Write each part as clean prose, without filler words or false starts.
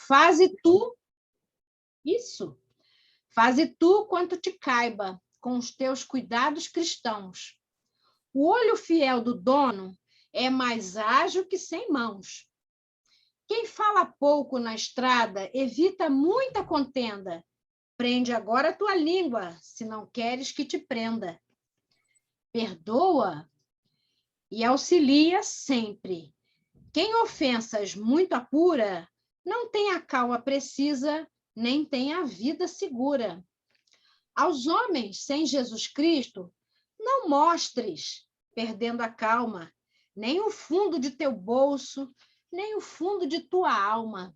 Faze tu, isso, faze tu quanto te caiba, com os teus cuidados cristãos. O olho fiel do dono é mais ágil que 100 mãos. Quem fala pouco na estrada evita muita contenda. Prende agora a tua língua, se não queres que te prenda. Perdoa e auxilia sempre. Quem ofensas muito apura, não tem a calma precisa, nem tem a vida segura. Aos homens sem Jesus Cristo, não mostres, perdendo a calma, nem o fundo de teu bolso, nem o fundo de tua alma.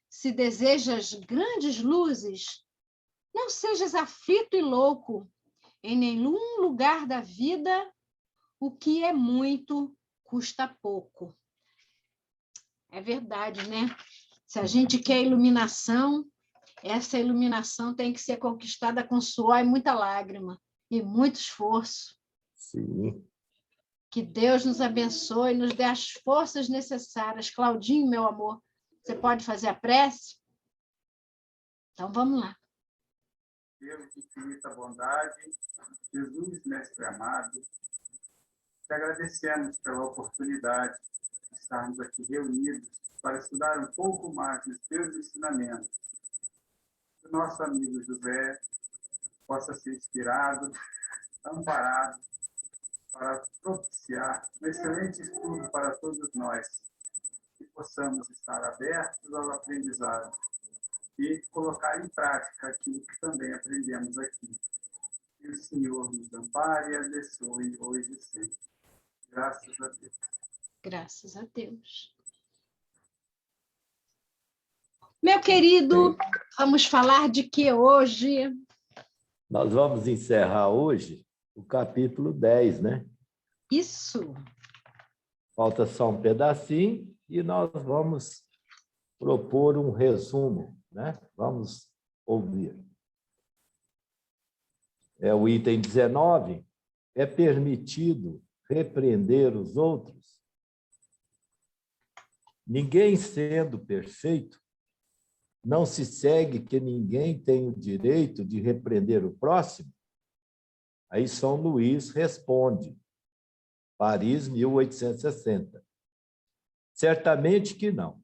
Se desejas grandes luzes, não sejas aflito e louco. Em nenhum lugar da vida, o que é muito custa pouco. É verdade, né? Se a gente quer iluminação, essa iluminação tem que ser conquistada com suor e muita lágrima, e muito esforço. Sim. Que Deus nos abençoe e nos dê as forças necessárias. Claudinho, meu amor, você pode fazer a prece? Então, vamos lá. Deus de infinita bondade, Jesus, Mestre amado, te agradecemos pela oportunidade de estarmos aqui reunidos para estudar um pouco mais dos teus ensinamentos. Que o nosso amigo José possa ser inspirado, amparado, para propiciar um excelente estudo para todos nós, que possamos estar abertos ao aprendizado e colocar em prática aquilo que também aprendemos aqui. Que o Senhor nos ampare e abençoe hoje e sempre. Graças a Deus. Graças a Deus. Meu querido, vamos falar de que hoje? Nós vamos encerrar hoje o capítulo 10, né? Isso. Falta só um pedacinho e nós vamos propor um resumo, né? Vamos ouvir. É o item 19. É permitido repreender os outros? Ninguém sendo perfeito, não se segue que ninguém tem o direito de repreender o próximo? Aí São Luís responde, Paris, 1860. Certamente que não,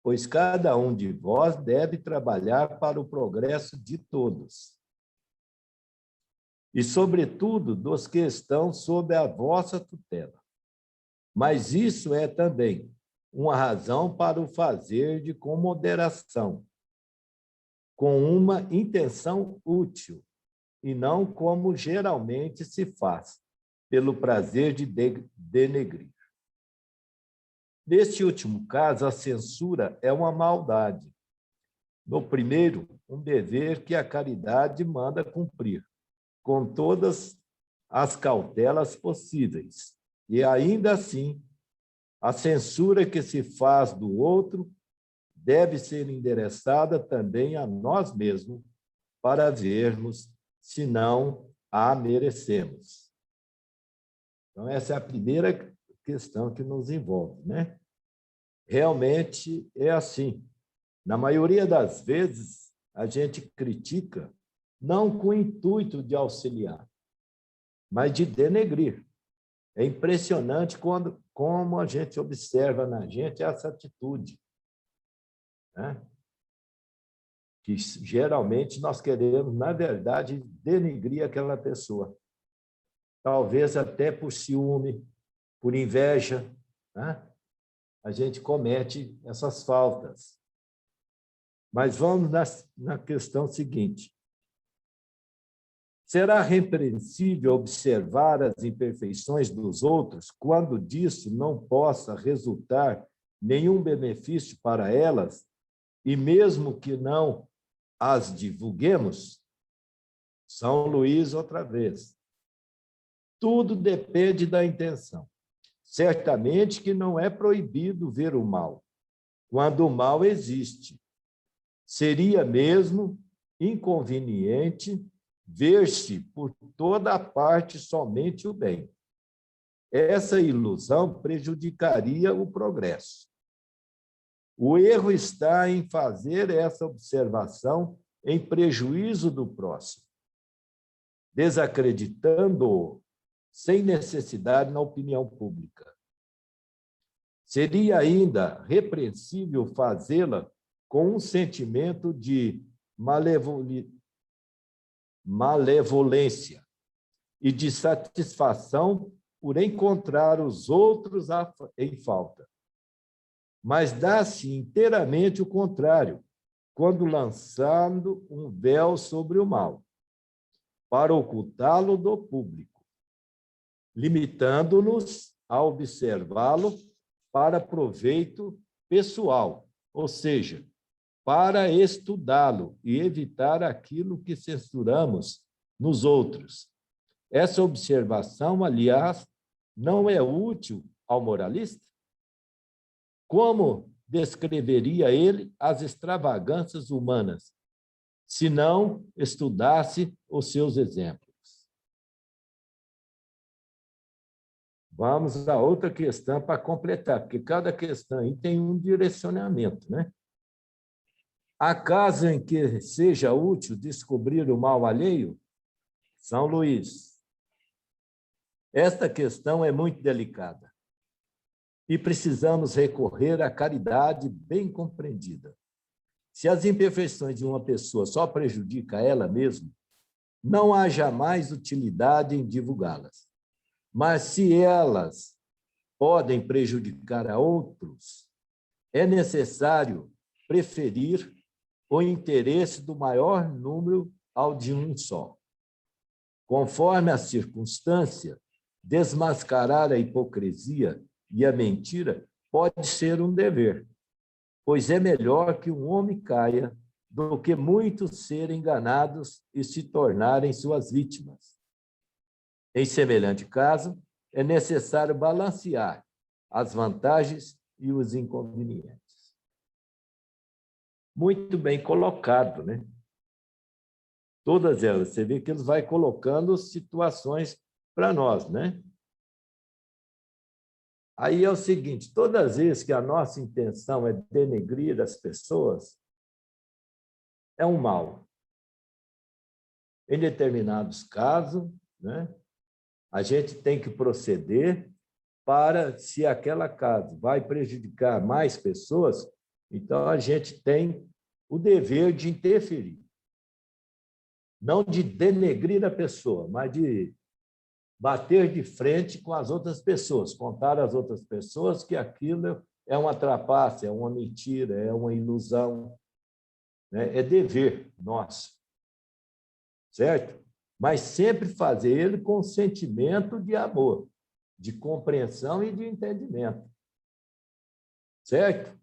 pois cada um de vós deve trabalhar para o progresso de todos. E, sobretudo, dos que estão sob a vossa tutela. Mas isso é também uma razão para o fazer com moderação, com uma intenção útil, e não como geralmente se faz, pelo prazer de denegrir. Neste último caso, a censura é uma maldade. No primeiro, um dever que a caridade manda cumprir, com todas as cautelas possíveis. E, ainda assim, a censura que se faz do outro deve ser endereçada também a nós mesmos, para vermos se não a merecemos. Então, essa é a primeira questão que nos envolve, né? Realmente é assim. Na maioria das vezes, a gente critica não com o intuito de auxiliar, mas de denegrir. É impressionante como a gente observa na gente essa atitude, né? Que geralmente nós queremos, na verdade, denegrir aquela pessoa. Talvez até por ciúme, por inveja, né? A gente comete essas faltas. Mas vamos na questão seguinte. Será repreensível observar as imperfeições dos outros quando disso não possa resultar nenhum benefício para elas, e mesmo que não as divulguemos? São Luís, outra vez. Tudo depende da intenção. Certamente que não é proibido ver o mal, quando o mal existe. Seria mesmo inconveniente ver-se por toda a parte somente o bem. Essa ilusão prejudicaria o progresso. O erro está em fazer essa observação em prejuízo do próximo, desacreditando-o sem necessidade na opinião pública. Seria ainda repreensível fazê-la com um sentimento de malevolência e de satisfação por encontrar os outros em falta. Mas dá-se inteiramente o contrário, quando lançando um véu sobre o mal, para ocultá-lo do público, limitando-nos a observá-lo para proveito pessoal, ou seja, para estudá-lo e evitar aquilo que censuramos nos outros. Essa observação, aliás, não é útil ao moralista? Como descreveria ele as extravagâncias humanas, se não estudasse os seus exemplos? Vamos a outra questão para completar, porque cada questão aí tem um direcionamento, né? Há caso em que seja útil descobrir o mal alheio? São Luís. Esta questão é muito delicada e precisamos recorrer à caridade bem compreendida. Se as imperfeições de uma pessoa só prejudicam ela mesma, não há jamais utilidade em divulgá-las. Mas se elas podem prejudicar a outros, é necessário preferir o interesse do maior número ao de um só. Conforme a circunstância, desmascarar a hipocrisia e a mentira pode ser um dever, pois é melhor que um homem caia do que muitos serem enganados e se tornarem suas vítimas. Em semelhante caso, é necessário balancear as vantagens e os inconvenientes. Muito bem colocado, né? Todas elas, você vê que eles vai colocando situações para nós, né? Aí é o seguinte, todas as vezes que a nossa intenção é denegrir as pessoas, é um mal. Em determinados casos, né, a gente tem que proceder para, se aquela casa vai prejudicar mais pessoas, então a gente tem o dever de interferir. Não de denegrir a pessoa, mas de bater de frente com as outras pessoas, contar às outras pessoas que aquilo é uma trapaça, é uma mentira, é uma ilusão, né? É dever nosso, certo? Mas sempre fazer ele com sentimento de amor, de compreensão e de entendimento, certo?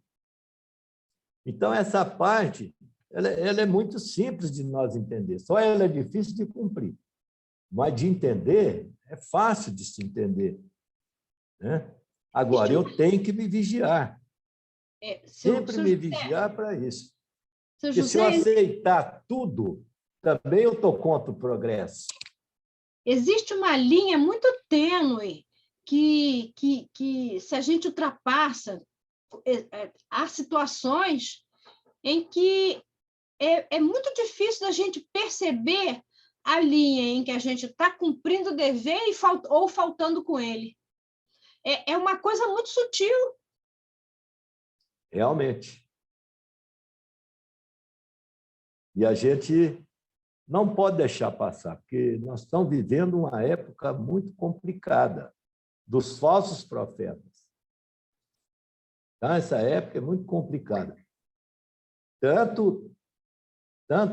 Então, essa parte ela é muito simples de nós entender, só ela é difícil de cumprir. Mas de entender, é fácil de se entender, né? Agora, eu tenho que me vigiar. Sempre me vigiar para isso. Porque se eu aceitar tudo, também eu estou contra o progresso. Existe uma linha muito tênue que se a gente ultrapassa, há situações em que é muito difícil da gente perceber a linha em que a gente está cumprindo o dever ou faltando com ele. É uma coisa muito sutil. Realmente. E a gente não pode deixar passar, porque nós estamos vivendo uma época muito complicada dos falsos profetas. Então, essa época é muito complicada. Tanto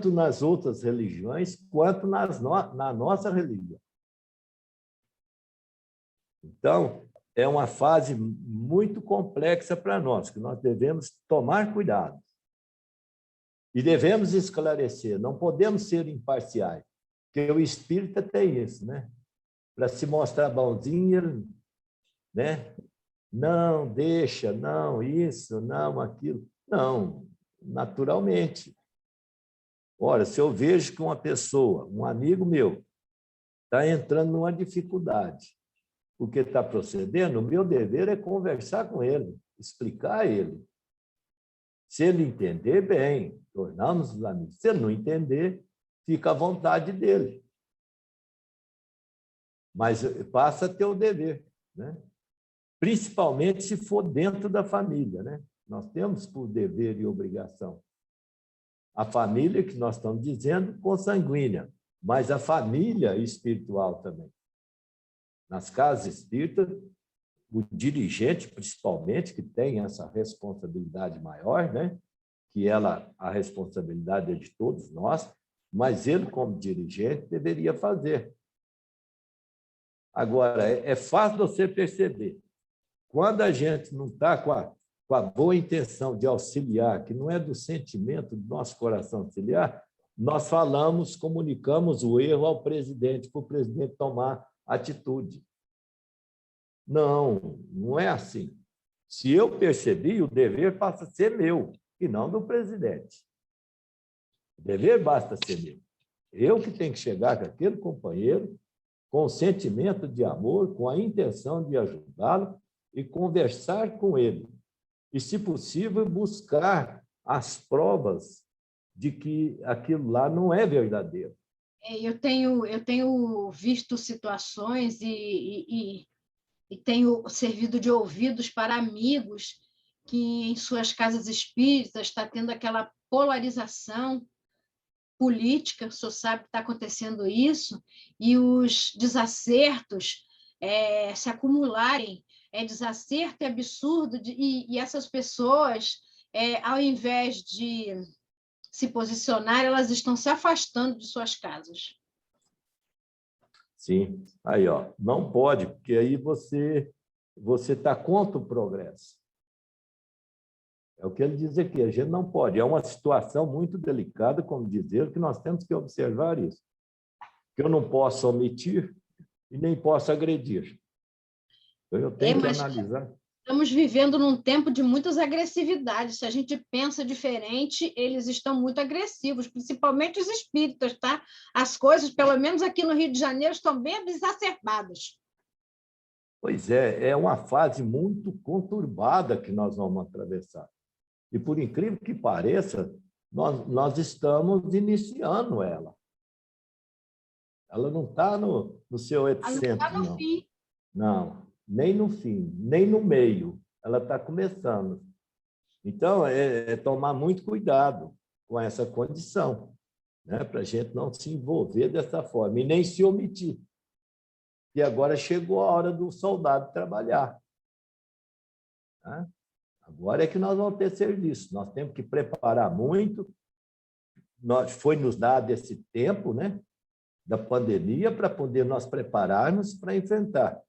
nas outras religiões, quanto na nossa religião. Então, é uma fase muito complexa para nós, que nós devemos tomar cuidado. E devemos esclarecer, não podemos ser imparciais, porque o espírita tem isso, né? Para se mostrar bonzinho, né? Não, deixa, não, isso, não, aquilo. Não, naturalmente. Ora, se eu vejo que uma pessoa, um amigo meu, está entrando numa dificuldade, porque está procedendo, o meu dever é conversar com ele, explicar a ele. Se ele entender, bem, tornamos-nos amigos. Se ele não entender, fica à vontade dele. Mas passa a ter o dever, né? Principalmente se for dentro da família, né? Nós temos por dever e obrigação. A família, que nós estamos dizendo, consanguínea, mas a família espiritual também. Nas casas espíritas, o dirigente, principalmente, que tem essa responsabilidade maior, né? Que a responsabilidade é de todos nós, mas ele, como dirigente, deveria fazer. Agora, é fácil você perceber. Quando a gente não está com a boa intenção de auxiliar, que não é do sentimento do nosso coração auxiliar, nós falamos, comunicamos o erro ao presidente, para o presidente tomar atitude. Não, não é assim. Se eu percebi, o dever passa a ser meu, e não do presidente. O dever basta ser meu. Eu que tenho que chegar com aquele companheiro, com o sentimento de amor, com a intenção de ajudá-lo e conversar com ele. E, se possível, buscar as provas de que aquilo lá não é verdadeiro. Eu tenho visto situações e tenho servido de ouvidos para amigos que, em suas casas espíritas, está tendo aquela polarização política, o senhor sabe que está acontecendo isso, e os desacertos se acumularem, desacerto e absurdo, e essas pessoas, ao invés de se posicionar, elas estão se afastando de suas casas. Sim, aí, ó, não pode, porque aí você está contra o progresso. É o que ele diz aqui, a gente não pode. É uma situação muito delicada, como dizer, que nós temos que observar isso. Que eu não posso omitir e nem posso agredir. Então, eu tenho que analisar. Estamos vivendo num tempo de muitas agressividades. Se a gente pensa diferente, eles estão muito agressivos, principalmente os espíritas, tá? As coisas, pelo menos aqui no Rio de Janeiro, estão bem exacerbadas. Pois é uma fase muito conturbada que nós vamos atravessar. E, por incrível que pareça, nós estamos iniciando ela. Ela não está no seu epicentro, ela não está no fim. Não, nem no fim, nem no meio. Ela está começando. Então, é tomar muito cuidado com essa condição, né? Para a gente não se envolver dessa forma e nem se omitir. E agora chegou a hora do soldado trabalhar. Né? Agora é que nós vamos ter serviço. Nós temos que preparar muito. Foi nos dado esse tempo, né, da pandemia para poder nós prepararmos para enfrentar.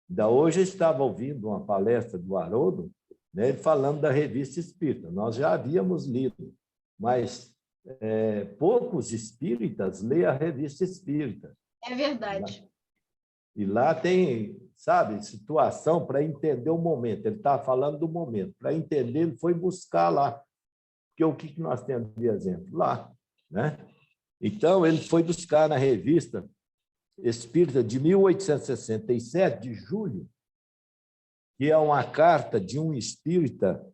Ainda hoje eu estava ouvindo uma palestra do Haroldo, né, falando da Revista Espírita. Nós já havíamos lido, mas poucos espíritas lêem a Revista Espírita. É verdade. E lá tem, sabe, situação para entender o momento. Ele está falando do momento. Para entender, ele foi buscar lá. Porque o que nós temos de exemplo? Lá. Né? Então, ele foi buscar na Revista Espírita de 1867, de julho, que é uma carta de um espírita...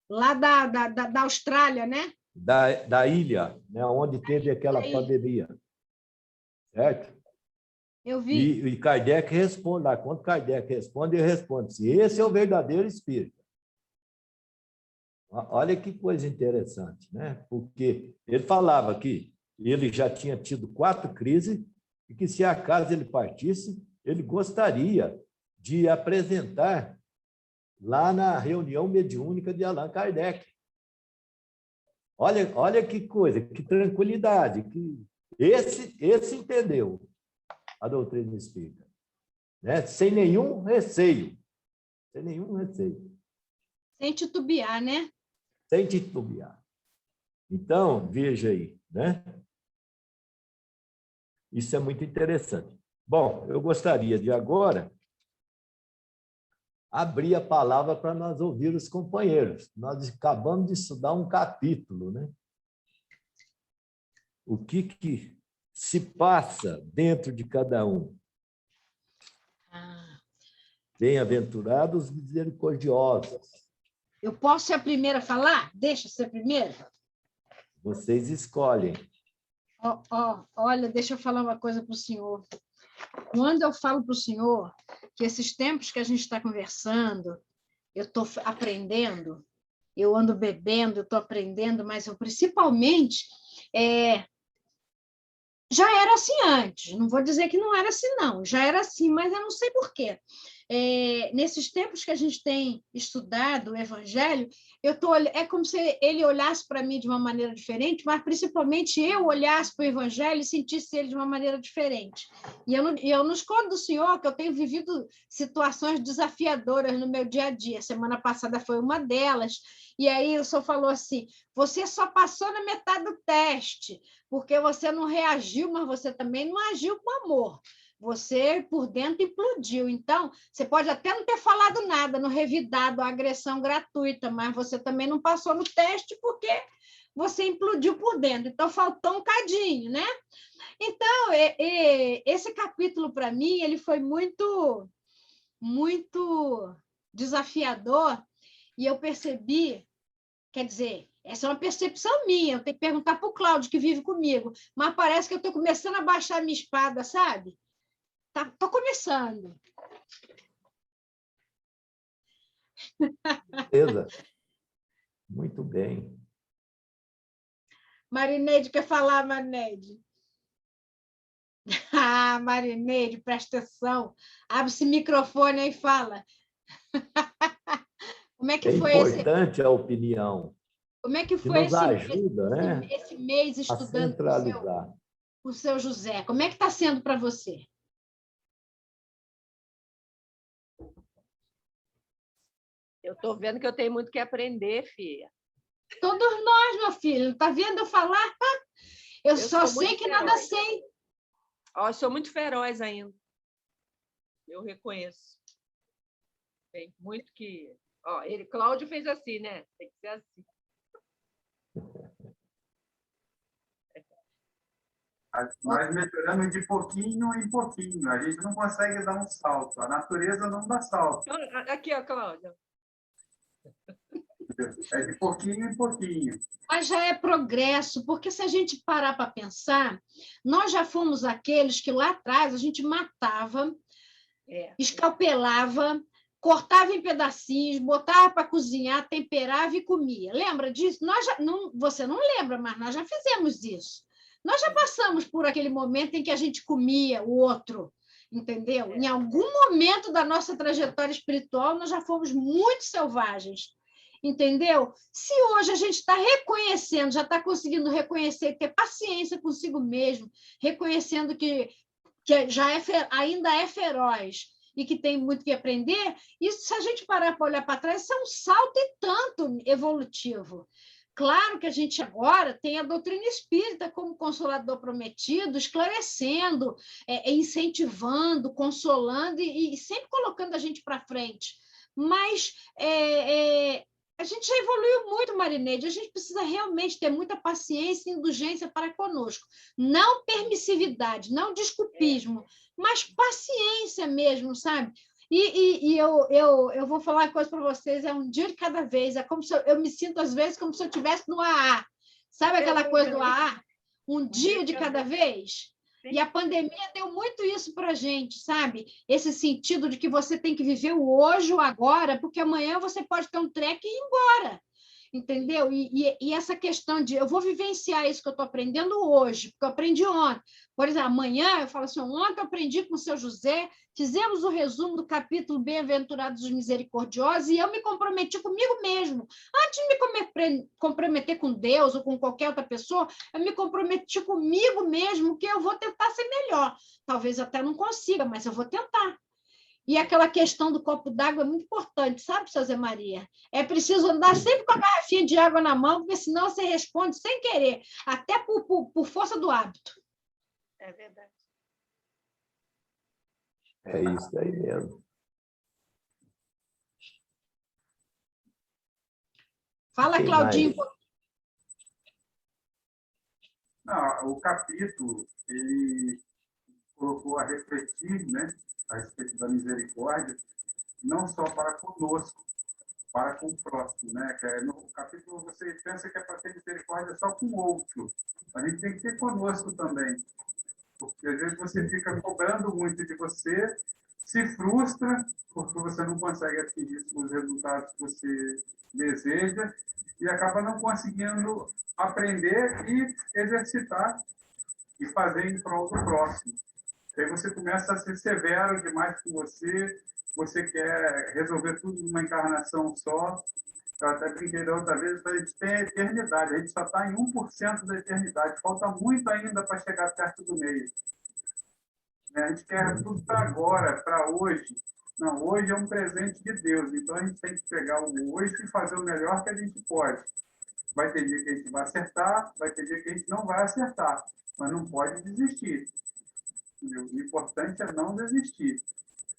Lá da Austrália, né? Da ilha, né, onde teve aquela pandemia. Certo? Eu vi. E Kardec responde lá. Quando Kardec responde, ele responde assim, esse é o verdadeiro espírito. Olha que coisa interessante, né? Porque ele falava que ele já tinha tido 4 crises e que, se acaso ele partisse, ele gostaria de apresentar lá na reunião mediúnica de Allan Kardec. Olha que coisa, que tranquilidade. Que esse entendeu a doutrina espírita, né? Sem nenhum receio. Sem nenhum receio. Sem titubear, né? Sem titubear. Então, veja aí, né? Isso é muito interessante. Bom, eu gostaria de agora abrir a palavra para nós ouvir os companheiros. Nós acabamos de estudar um capítulo, né? O que se passa dentro de cada um. Bem-aventurados misericordiosos. Eu posso ser a primeira a falar? Deixa eu ser a primeira? Vocês escolhem. Olha, deixa eu falar uma coisa para o senhor. Quando eu falo para o senhor que esses tempos que a gente está conversando, eu estou aprendendo, eu ando bebendo, eu estou aprendendo, mas eu principalmente já era assim antes, não vou dizer que não era assim, não, já era assim, mas eu não sei por quê. Nesses tempos que a gente tem estudado o Evangelho, é como se ele olhasse para mim de uma maneira diferente, mas principalmente eu olhasse para o Evangelho e sentisse ele de uma maneira diferente. E eu não escondo do Senhor que eu tenho vivido situações desafiadoras no meu dia a dia. Semana passada foi uma delas, e aí o Senhor falou assim, você só passou na metade do teste, porque você não reagiu, mas você também não agiu com amor. Você, por dentro, implodiu. Então, você pode até não ter falado nada, não revidado a agressão gratuita, mas você também não passou no teste porque você implodiu por dentro. Então, faltou um cadinho, né? Então, esse capítulo, para mim, ele foi muito, muito desafiador e eu percebi, quer dizer, essa é uma percepção minha, eu tenho que perguntar para o Cláudio, que vive comigo, mas parece que eu estou começando a baixar a minha espada, sabe? Estou começando. Beleza. Muito bem. Marineide, quer falar, Marineide? Ah, Marineide, presta atenção. Abre esse microfone aí e fala. Como é que É foi importante a opinião, como é que que foi nos ajuda, né, esse mês a estudando centralizar. com o seu José? Como é que está sendo para você? Eu estou vendo que eu tenho muito que aprender, filha. Todos nós, meu filho. Está vendo eu falar? Eu só sei que nada sei. Eu sou muito feroz ainda. Eu reconheço. Tem muito que... Cláudio fez assim, né? Tem que ser assim. Nós melhoramos de pouquinho em pouquinho. A gente não consegue dar um salto. A natureza não dá salto. Aqui, ó, Cláudia. É de pouquinho em pouquinho. Mas já é progresso, porque se a gente parar para pensar, nós já fomos aqueles que lá atrás a gente matava, escalpelava, cortava em pedacinhos, botava para cozinhar, temperava e comia. Lembra disso? Você não lembra, mas nós já fizemos isso. Nós já passamos por aquele momento em que a gente comia o outro, entendeu? Em algum momento da nossa trajetória espiritual, nós já fomos muito selvagens. Entendeu? Se hoje a gente está reconhecendo, já está conseguindo reconhecer, ter paciência consigo mesmo, reconhecendo que ainda é feroz e que tem muito que aprender, isso, se a gente parar para olhar para trás, isso é um salto e tanto evolutivo. Claro que a gente agora tem a doutrina espírita como consolador prometido, esclarecendo, incentivando, consolando e sempre colocando a gente para frente. Mas a gente já evoluiu muito, Marineide. A gente precisa realmente ter muita paciência e indulgência para conosco. Não permissividade, não desculpismo, mas paciência mesmo, sabe? E eu vou falar uma coisa para vocês, é um dia de cada vez. É como se eu me sinto, às vezes, como se eu estivesse no AA. Sabe aquela coisa do AA? Um dia de cada vez? E a pandemia deu muito isso para a gente, sabe? Esse sentido de que você tem que viver o hoje, o agora, porque amanhã você pode ter um treco e ir embora. Entendeu? E essa questão de eu vou vivenciar isso que eu estou aprendendo hoje, porque eu aprendi ontem. Por exemplo, amanhã eu falo assim, ontem eu aprendi com o seu José, fizemos o resumo do capítulo Bem-aventurados os Misericordiosos e eu me comprometi comigo mesmo. Antes de me comprometer com Deus ou com qualquer outra pessoa, eu me comprometi comigo mesmo que eu vou tentar ser melhor. Talvez até não consiga, mas eu vou tentar. E aquela questão do copo d'água é muito importante, sabe, seu Zé Maria? É preciso andar sempre com a garrafinha de água na mão, porque senão você responde sem querer, até por força do hábito. É verdade. É isso aí mesmo. Fala, Quem Claudinho. mais? Não, o capítulo, ele colocou a refletir, né, a respeito da misericórdia, não só para conosco, para com o próximo, né? Que no capítulo você pensa que é para ter misericórdia só com o outro. A gente tem que ter conosco também. Porque às vezes você fica cobrando muito de você, se frustra porque você não consegue atingir os resultados que você deseja e acaba não conseguindo aprender e exercitar e fazer em prol do próximo. Aí você começa a ser severo demais com você quer resolver tudo numa encarnação só. Eu até brinquei da outra vez, a gente tem a eternidade, a gente só está em 1% da eternidade, falta muito ainda para chegar perto do meio. A gente quer tudo para agora, para hoje. Não, hoje é um presente de Deus, então a gente tem que pegar o hoje e fazer o melhor que a gente pode. Vai ter dia que a gente vai acertar, vai ter dia que a gente não vai acertar, mas não pode desistir. O importante é não desistir.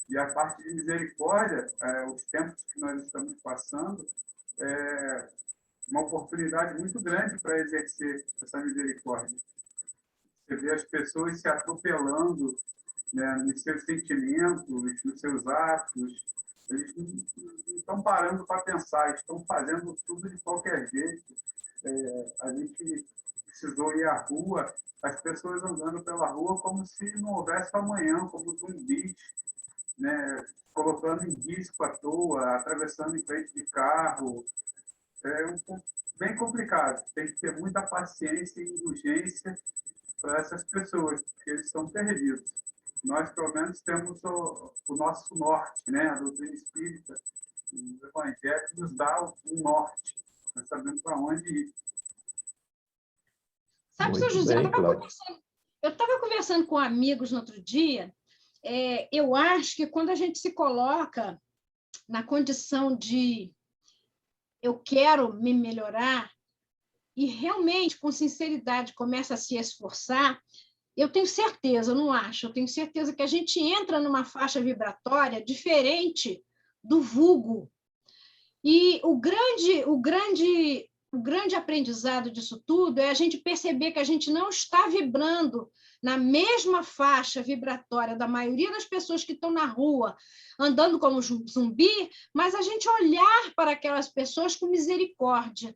E a parte de misericórdia, os tempos que nós estamos passando, é uma oportunidade muito grande para exercer essa misericórdia. Você vê as pessoas se atropelando, né, nos seus sentimentos, nos seus atos. Eles não estão parando para pensar, estão fazendo tudo de qualquer jeito. A gente precisou ir à rua, as pessoas andando pela rua como se não houvesse amanhã, como zumbis, né, colocando em risco à toa, atravessando em frente de carro. É bem complicado. Tem que ter muita paciência e indulgência para essas pessoas, porque eles estão perdidos. Nós, pelo menos, temos o nosso norte, né? A doutrina espírita, o evangelho nos dá um norte. Nós sabemos para onde ir. Sabe, seu Muito José, bem, Cláudio. eu estava conversando com amigos no outro dia. Eu acho que quando a gente se coloca na condição de eu quero me melhorar e realmente, com sinceridade, começa a se esforçar, eu tenho certeza, eu não acho, eu tenho certeza que a gente entra numa faixa vibratória diferente do vulgo. E o grande aprendizado disso tudo é a gente perceber que a gente não está vibrando na mesma faixa vibratória da maioria das pessoas que estão na rua, andando como zumbi, mas a gente olhar para aquelas pessoas com misericórdia.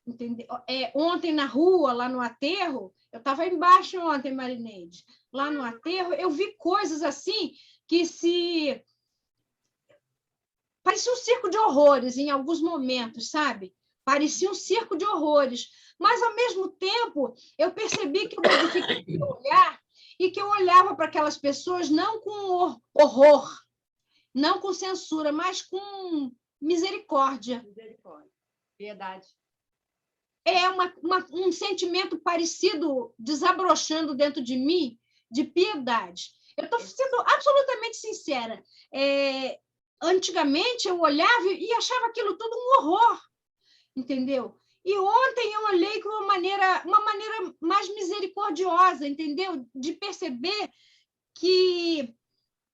Entendeu? Ontem na rua, lá no aterro, eu estava embaixo ontem, Marineide, lá no aterro, eu vi coisas assim que parecia um circo de horrores em alguns momentos, sabe? Parecia um circo de horrores. Mas, ao mesmo tempo, eu percebi que eu modifiquei o olhar e que eu olhava para aquelas pessoas não com horror, não com censura, mas com misericórdia. Misericórdia. Piedade. É um sentimento parecido desabrochando dentro de mim, de piedade. Eu estou sendo absolutamente sincera. Antigamente, eu olhava e achava aquilo tudo um horror, entendeu? E ontem eu olhei com uma maneira mais misericordiosa, entendeu? De perceber que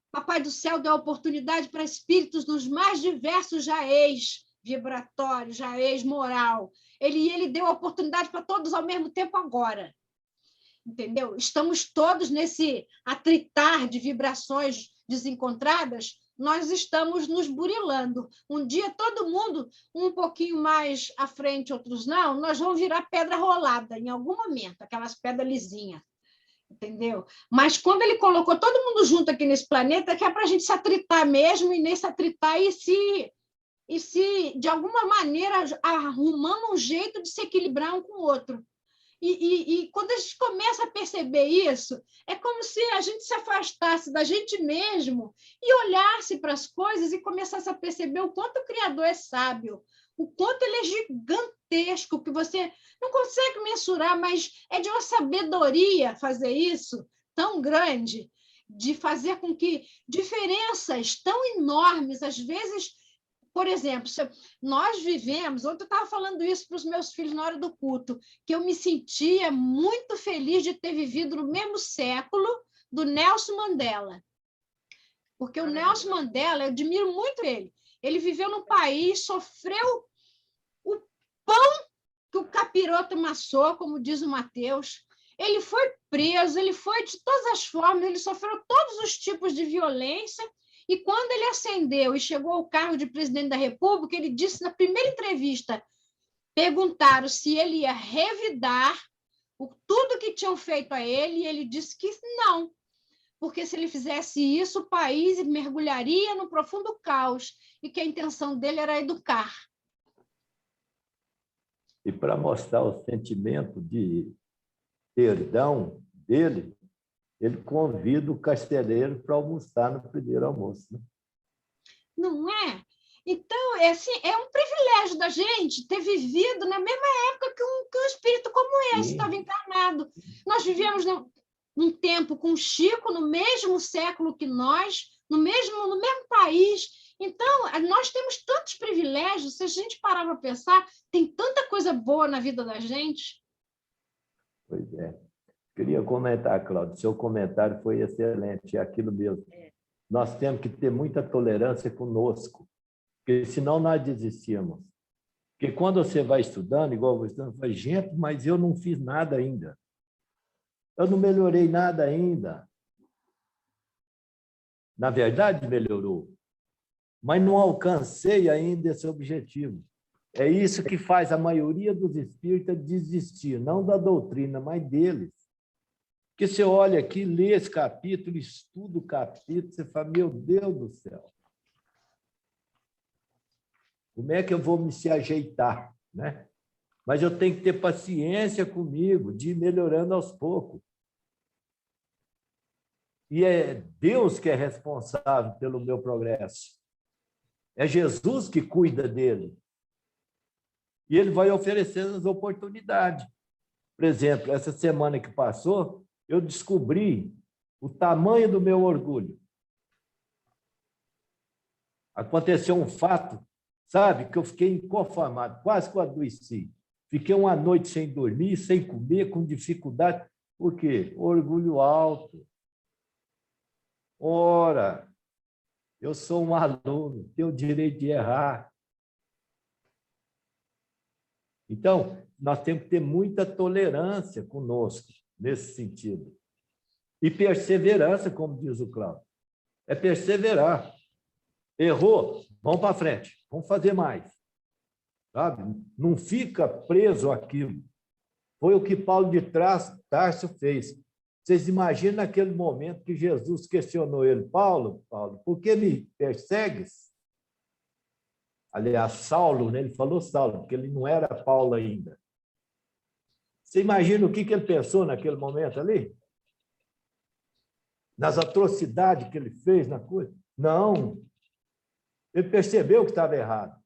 Papai do Céu deu oportunidade para espíritos dos mais diversos jaez vibratórios, jaez moral. Ele deu oportunidade para todos ao mesmo tempo agora. Entendeu? Estamos todos nesse atritar de vibrações desencontradas, nós estamos nos burilando. Um dia, todo mundo, um pouquinho mais à frente, outros não, nós vamos virar pedra rolada em algum momento, aquelas pedras lisinhas. Entendeu? Mas quando ele colocou todo mundo junto aqui nesse planeta, que é para a gente se atritar mesmo, e nesse atritar e se, de alguma maneira, arrumando um jeito de se equilibrar um com o outro. E quando a gente começa a perceber isso, é como se a gente se afastasse da gente mesmo e olhasse para as coisas e começasse a perceber o quanto o Criador é sábio, o quanto ele é gigantesco, que você não consegue mensurar, mas é de uma sabedoria fazer isso tão grande, de fazer com que diferenças tão enormes, às vezes. Por exemplo, nós vivemos, ontem eu estava falando isso para os meus filhos na hora do culto, que eu me sentia muito feliz de ter vivido no mesmo século do Nelson Mandela. Porque o Nelson Mandela, eu admiro muito ele. Ele viveu num país, sofreu o pão que o capiroto amassou, como diz o Mateus. Ele foi preso, ele foi de todas as formas, ele sofreu todos os tipos de violência. E quando ele ascendeu e chegou ao cargo de presidente da República, ele disse na primeira entrevista, perguntaram se ele ia revidar tudo que tinham feito a ele, e ele disse que não, porque se ele fizesse isso, o país mergulharia no profundo caos, e que a intenção dele era educar. E para mostrar o sentimento de perdão dele, ele convida o casteleiro para almoçar no primeiro almoço. Né? Não é? Então, assim, é um privilégio da gente ter vivido na mesma época que um espírito como esse estava encarnado. Nós vivemos num tempo com Chico, no mesmo século que nós, no mesmo país. Então, nós temos tantos privilégios, se a gente parar para pensar, tem tanta coisa boa na vida da gente. Pois é. Queria comentar, Cláudio, seu comentário foi excelente, é aquilo mesmo. Nós temos que ter muita tolerância conosco, porque senão nós desistimos. Porque quando você vai estudando, igual eu vou estudando, você fala, gente, mas eu não fiz nada ainda. Eu não melhorei nada ainda. Na verdade, melhorou, mas não alcancei ainda esse objetivo. É isso que faz a maioria dos espíritas desistir, não da doutrina, mas deles. Porque você olha aqui, lê esse capítulo, estuda o capítulo, você fala, meu Deus do céu, como é que eu vou me se ajeitar? Né? Mas eu tenho que ter paciência comigo, de ir melhorando aos poucos. E é Deus que é responsável pelo meu progresso. É Jesus que cuida dele. E ele vai oferecendo as oportunidades. Por exemplo, essa semana que passou, eu descobri o tamanho do meu orgulho. Aconteceu um fato, sabe, que eu fiquei inconformado, quase que eu adoeci. Fiquei uma noite sem dormir, sem comer, com dificuldade. Por quê? Orgulho alto. Ora, eu sou um aluno, tenho o direito de errar. Então, nós temos que ter muita tolerância conosco, nesse sentido. E perseverança, como diz o Cláudio. É perseverar. Errou, vamos para frente, vamos fazer mais. Sabe? Não fica preso àquilo. Foi o que Paulo de Tarso fez. Vocês imaginam naquele momento que Jesus questionou ele, Paulo, por que me persegues? Aliás, Saulo, né? Ele falou Saulo, porque ele não era Paulo ainda. Você imagina o que ele pensou naquele momento ali? Nas atrocidades que ele fez na coisa? Não. Ele percebeu que estava errado.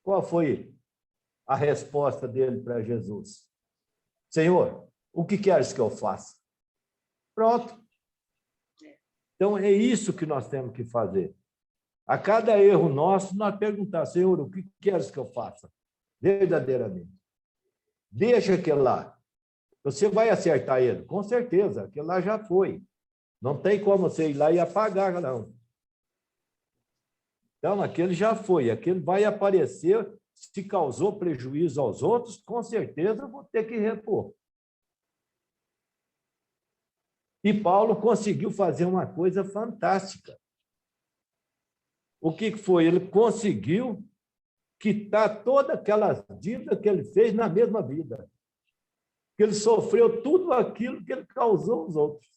Qual foi a resposta dele para Jesus? Senhor, o que queres que eu faça? Pronto. Então, é isso que nós temos que fazer. A cada erro nosso, nós perguntar, Senhor, o que queres que eu faça? Verdadeiramente. Deixa aquele lá. Você vai acertar ele? Com certeza, aquele lá já foi. Não tem como você ir lá e apagar, não. Então, aquele já foi. Aquele vai aparecer. Se causou prejuízo aos outros, com certeza eu vou ter que repor. E Paulo conseguiu fazer uma coisa fantástica. O que foi? Ele conseguiu quitar toda aquela dívida que ele fez na mesma vida. Que ele sofreu tudo aquilo que ele causou aos outros.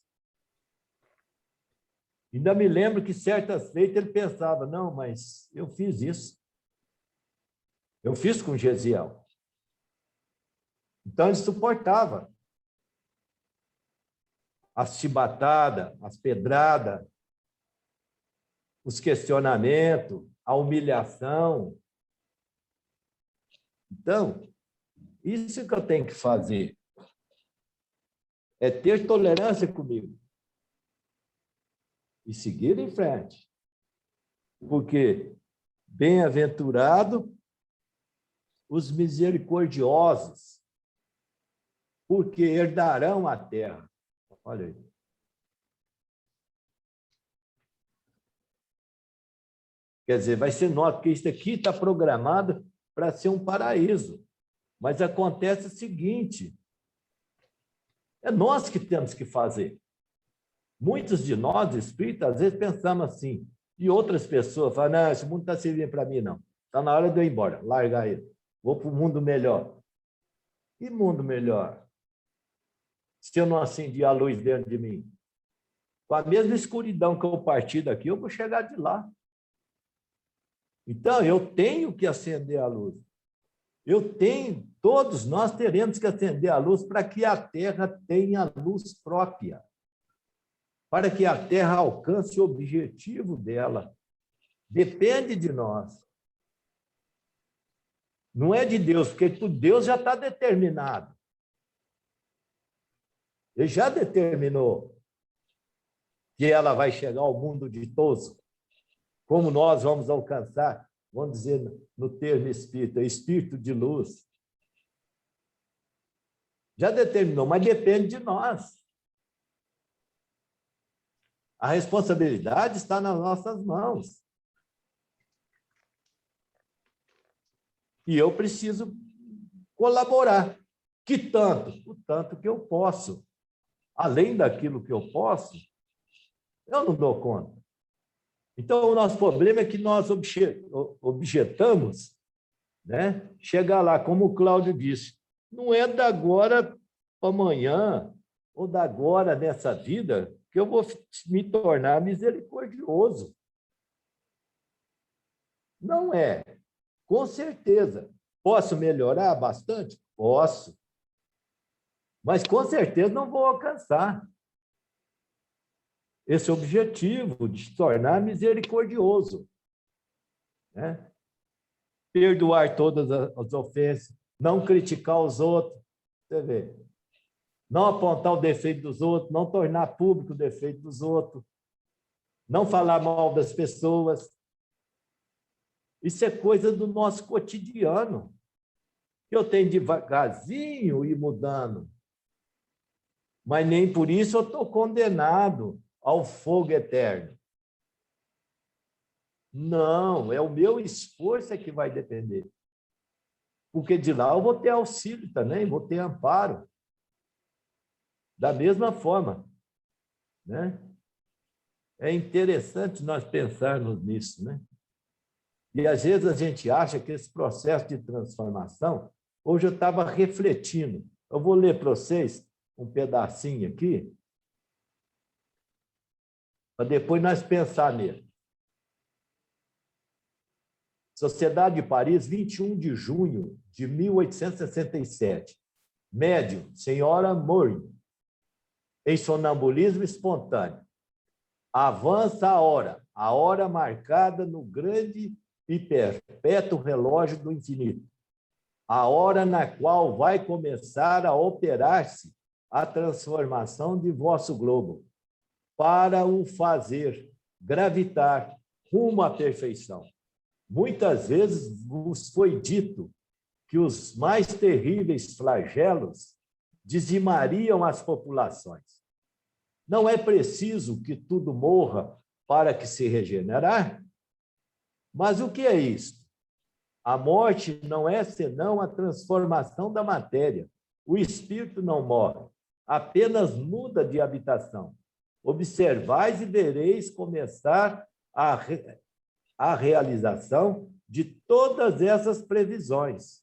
Ainda me lembro que certas feitas ele pensava, não, mas eu fiz isso. Eu fiz com Gesiel. Então ele suportava as chibatadas, as pedradas, os questionamentos, a humilhação. Então, isso que eu tenho que fazer é ter tolerância comigo e seguir em frente. Porque bem-aventurado os misericordiosos, porque herdarão a terra. Olha aí. Quer dizer, vai ser nota, porque isso aqui está programado para ser um paraíso. Mas acontece o seguinte, é nós que temos que fazer. Muitos de nós, espíritas, às vezes pensamos assim, e outras pessoas falam, não, esse mundo não está servindo para mim, não. Está na hora de eu ir embora, largar ele. Vou para um mundo melhor. Que mundo melhor? Se eu não acendi a luz dentro de mim. Com a mesma escuridão que eu parti daqui, eu vou chegar de lá. Então, eu tenho que acender a luz. Todos nós teremos que acender a luz para que a Terra tenha luz própria. Para que a Terra alcance o objetivo dela. Depende de nós. Não é de Deus, porque Deus já está determinado. Ele já determinou que ela vai chegar ao mundo ditoso. Como nós vamos alcançar, vamos dizer no termo espírita, espírito de luz. Já determinou, mas depende de nós. A responsabilidade está nas nossas mãos. E eu preciso colaborar. Que tanto? O tanto que eu posso. Além daquilo que eu posso, eu não dou conta. Então, o nosso problema é que nós objetamos, né? Chegar lá, como o Cláudio disse, não é da agora para amanhã, ou da agora nessa vida, que eu vou me tornar misericordioso. Não é. Com certeza. Posso melhorar bastante? Posso. Mas, com certeza, não vou alcançar esse objetivo de se tornar misericordioso. Né? Perdoar todas as ofensas, não criticar os outros, você vê. Não apontar o defeito dos outros, não tornar público o defeito dos outros, não falar mal das pessoas. Isso é coisa do nosso cotidiano. Eu tenho devagarzinho ir mudando. Mas nem por isso eu estou condenado ao fogo eterno. Não, é o meu esforço que vai depender. Porque de lá eu vou ter auxílio também, vou ter amparo. Da mesma forma. Né? É interessante nós pensarmos nisso, né? E às vezes a gente acha que esse processo de transformação, hoje eu estava refletindo. Eu vou ler para vocês um pedacinho aqui, para depois nós pensar nele. Sociedade de Paris, 21 de junho de 1867. Médium, senhora Morin, em sonambulismo espontâneo. Avança a hora marcada no grande e perpétuo relógio do infinito, a hora na qual vai começar a operar-se a transformação de vosso globo, para o fazer gravitar rumo à perfeição. Muitas vezes vos foi dito que os mais terríveis flagelos dizimariam as populações. Não é preciso que tudo morra para que se regenerar? Mas o que é isto? A morte não é senão a transformação da matéria. O espírito não morre, apenas muda de habitação. Observais e vereis começar a realização de todas essas previsões.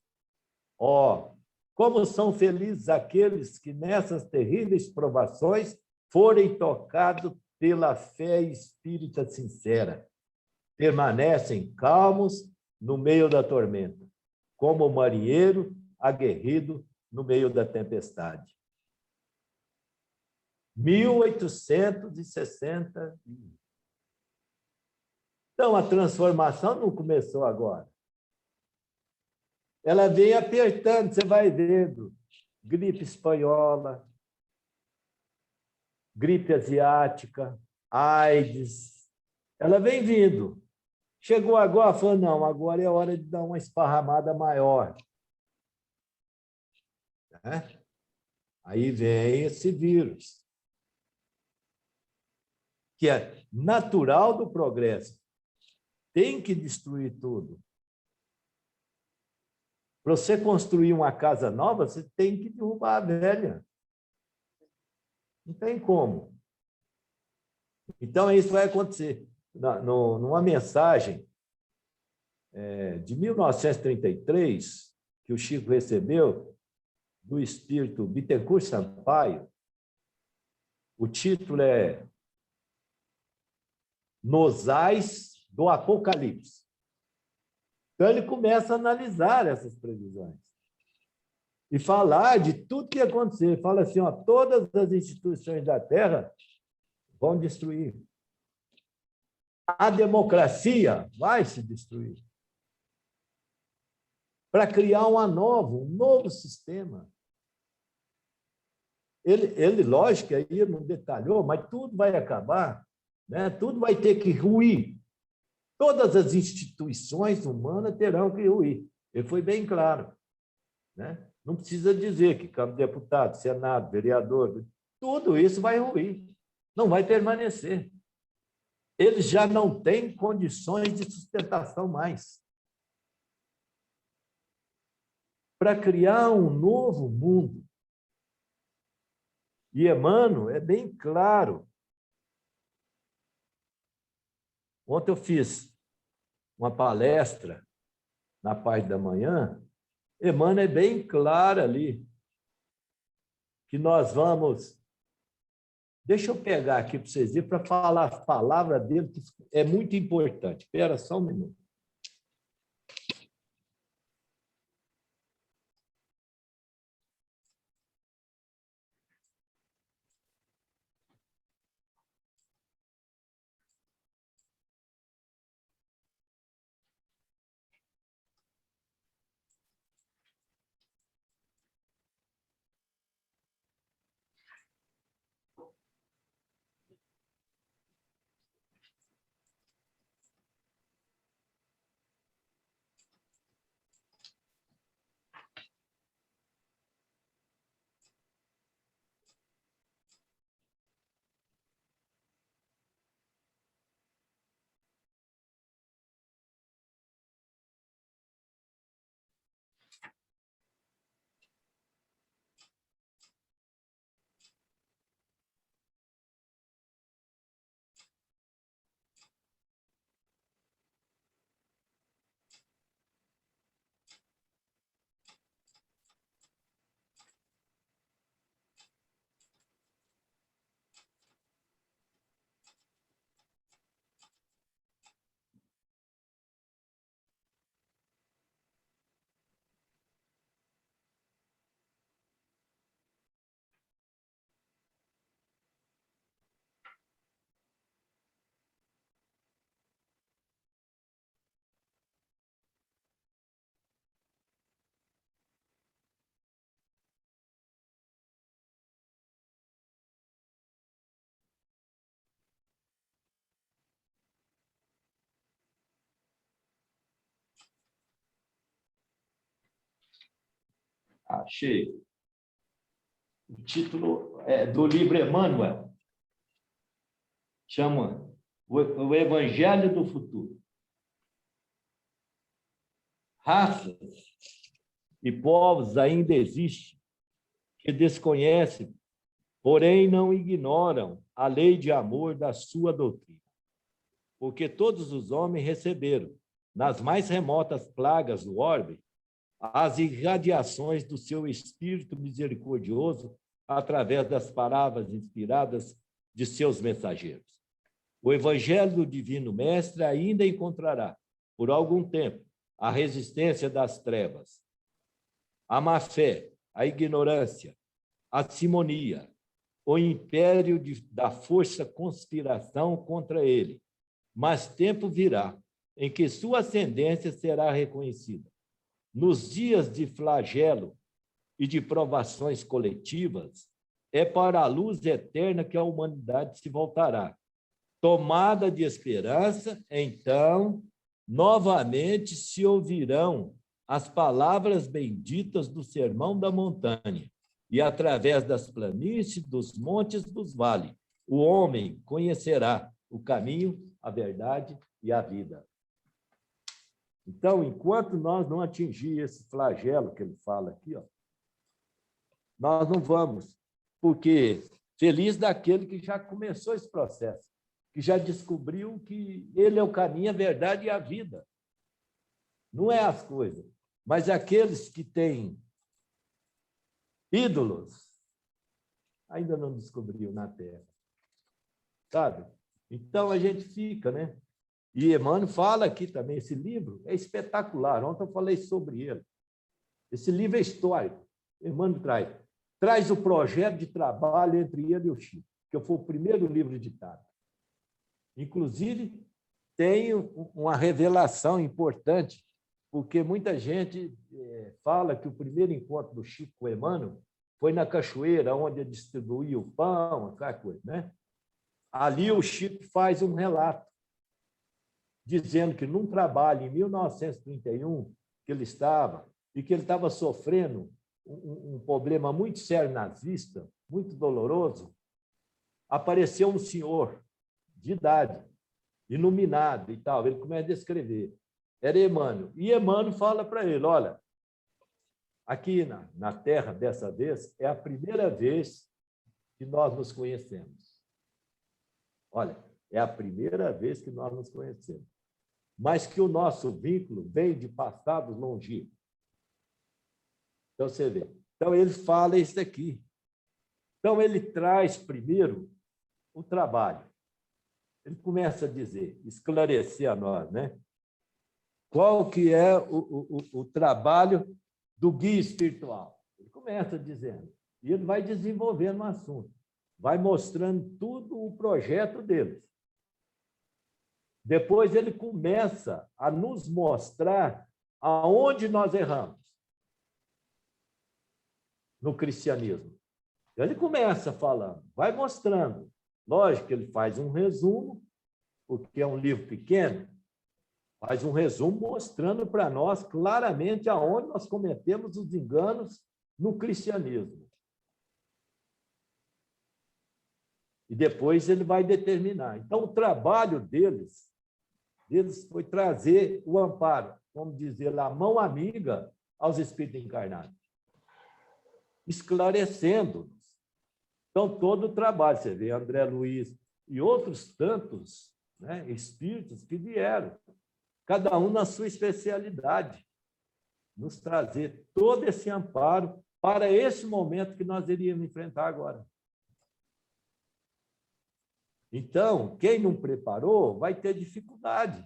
Ó, como são felizes aqueles que nessas terríveis provações forem tocados pela fé espírita sincera. Permanecem calmos no meio da tormenta, como o marinheiro aguerrido no meio da tempestade. 1860. Então, a transformação não começou agora. Ela vem apertando, você vai vendo. Gripe espanhola, gripe asiática, AIDS. Ela vem vindo. Chegou agora, falou, não, agora é hora de dar uma esparramada maior. Né? Aí vem esse vírus, que é natural do progresso. Tem que destruir tudo. Para você construir uma casa nova, você tem que derrubar a velha. Não tem como. Então, isso vai acontecer. Numa mensagem de 1933, que o Chico recebeu do espírito Bittencourt Sampaio, o título é Nos Ais do Apocalipse. Então, ele começa a analisar essas previsões e falar de tudo que ia acontecer. Fala assim, ó, todas as instituições da Terra vão destruir. A democracia vai se destruir. Para criar um novo sistema. Ele, lógico, aí não detalhou, mas tudo vai acabar, né? Tudo vai ter que ruir. Todas as instituições humanas terão que ruir. Ele foi bem claro, né? Não precisa dizer que Câmara de Deputados, Senado, vereador, tudo isso vai ruir, não vai permanecer. Eles já não têm condições de sustentação mais. Para criar um novo mundo. E Emmanuel é bem claro. Ontem eu fiz uma palestra na parte da manhã, Emmanuel é bem claro ali, que nós vamos... Deixa eu pegar aqui para vocês verem, para falar a palavra dele, que é muito importante. Espera só um minuto. Achei. O título do livro Emmanuel chama O Evangelho do Futuro. Raças e povos ainda existem que desconhecem, porém não ignoram a lei de amor da sua doutrina. Porque todos os homens receberam, nas mais remotas plagas do orbe, as irradiações do seu Espírito misericordioso através das palavras inspiradas de seus mensageiros. O Evangelho do Divino Mestre ainda encontrará, por algum tempo, a resistência das trevas, a má-fé, a ignorância, a simonia, o império da força conspiração contra ele. Mas tempo virá em que sua ascendência será reconhecida. Nos dias de flagelo e de provações coletivas, é para a luz eterna que a humanidade se voltará. Tomada de esperança, então, novamente se ouvirão as palavras benditas do Sermão da Montanha, e através das planícies, dos montes, dos vales, o homem conhecerá o caminho, a verdade e a vida. Então, enquanto nós não atingir esse flagelo que ele fala aqui, ó, nós não vamos, porque feliz daquele que já começou esse processo. que já descobriu que ele é o caminho, a verdade e a vida. Não é as coisas, mas aqueles que têm ídolos ainda não descobriu na Terra. Sabe? Então a gente fica, né? E Emmanuel fala aqui também, esse livro é espetacular. Ontem eu falei sobre ele. Esse livro é histórico. Emmanuel traz o projeto de trabalho entre ele e o Chico, que foi o primeiro livro editado. Inclusive, tem uma revelação importante, porque muita gente fala que o primeiro encontro do Chico com Emmanuel foi na cachoeira, onde ele distribuía o pão, aquela coisa, né? Ali o Chico faz um relato, dizendo que num trabalho em 1931, que ele estava, e que ele estava sofrendo um problema muito sério nazista, muito doloroso, apareceu um senhor de idade, iluminado e tal. Ele começa a descrever. Era Emmanuel. E Emmanuel fala para ele, olha, aqui na Terra, dessa vez, é a primeira vez que nós nos conhecemos. Olha, é a primeira vez que nós nos conhecemos. Mas que o nosso vínculo vem de passados longínquos. Então, você vê. Então, ele fala isso aqui. Então, ele traz primeiro o trabalho. Ele começa a dizer, esclarecer a nós, né? Qual que é o trabalho do guia espiritual. Ele começa dizendo, e ele vai desenvolvendo o assunto, vai mostrando tudo o projeto deles. Depois ele começa a nos mostrar aonde nós erramos no cristianismo. Ele começa falando, vai mostrando. Lógico que ele faz um resumo, porque é um livro pequeno, faz um resumo mostrando para nós claramente aonde nós cometemos os enganos no cristianismo. E depois ele vai determinar. Então, o trabalho deles foi trazer o amparo, vamos dizer, a mão amiga aos espíritos encarnados, esclarecendo-nos. Então, todo o trabalho, você vê André Luiz e outros tantos, né, espíritos que vieram, cada um na sua especialidade, nos trazer todo esse amparo para esse momento que nós iríamos enfrentar agora. Então, quem não preparou vai ter dificuldade,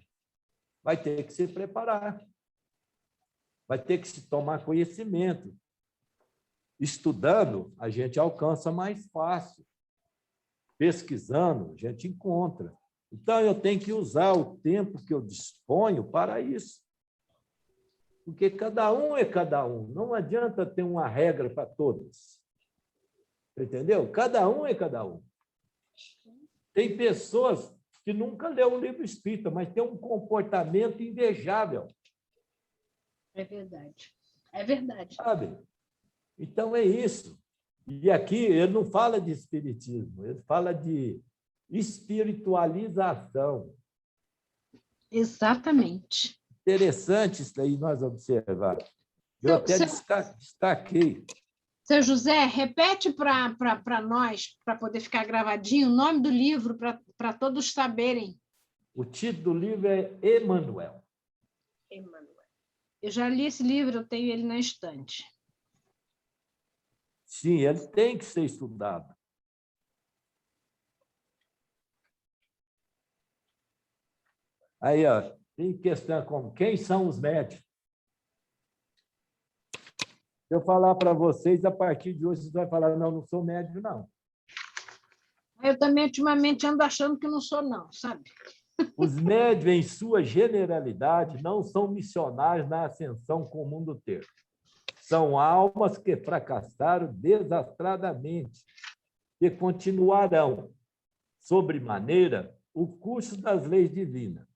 vai ter que se preparar, vai ter que se tomar conhecimento. Estudando, a gente alcança mais fácil. Pesquisando, a gente encontra. Então, eu tenho que usar o tempo que eu disponho para isso. Porque cada um é cada um. Não adianta ter uma regra para todos. Entendeu? Cada um é cada um. Tem pessoas que nunca leu um livro espírita, mas tem um comportamento invejável. É verdade. É verdade. Sabe? Então, é isso. E aqui ele não fala de espiritismo, ele fala de espiritualização. Exatamente. Interessante isso aí nós observar. Eu até destaquei. Seu José, repete para nós, para poder ficar gravadinho, o nome do livro, para todos saberem. O título do livro é Emmanuel. Emmanuel. Eu já li esse livro, eu tenho ele na estante. Sim, ele tem que ser estudado. Aí, ó, tem questão como quem são os médicos. Se eu falar para vocês, a partir de hoje, vocês vão falar, não sou médico, não. Eu também, ultimamente, ando achando que não sou, não, sabe? Os médios, em sua generalidade, não são missionários na ascensão comum do termo. São almas que fracassaram desastradamente e continuarão, sobremaneira, o curso das leis divinas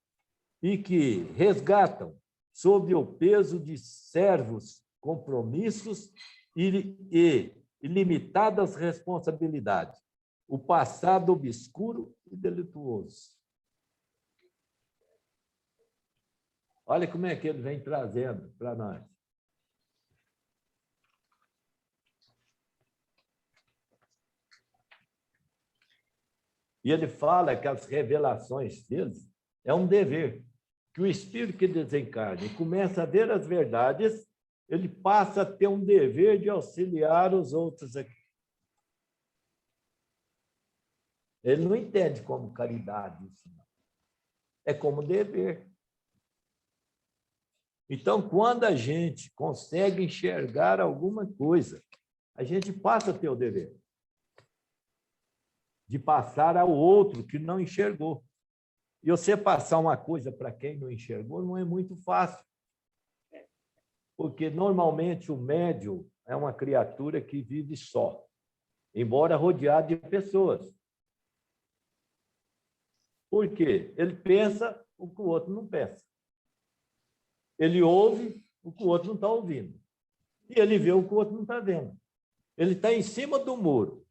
e que resgatam, sob o peso de servos compromissos e ilimitadas responsabilidades, o passado obscuro e delituoso. Olha como é que ele vem trazendo para nós. E ele fala que as revelações deles é um dever, que o espírito que desencarna e começa a ver as verdades, ele passa a ter um dever de auxiliar os outros aqui. Ele não entende como caridade isso, não. É como dever. Então, quando a gente consegue enxergar alguma coisa, a gente passa a ter o dever de passar ao outro que não enxergou. E você passar uma coisa para quem não enxergou não é muito fácil. Porque, normalmente, o médium é uma criatura que vive só, embora rodeado de pessoas. Por quê? Ele pensa o que o outro não pensa. Ele ouve o que o outro não está ouvindo. E ele vê o que o outro não está vendo. Ele está em cima do muro.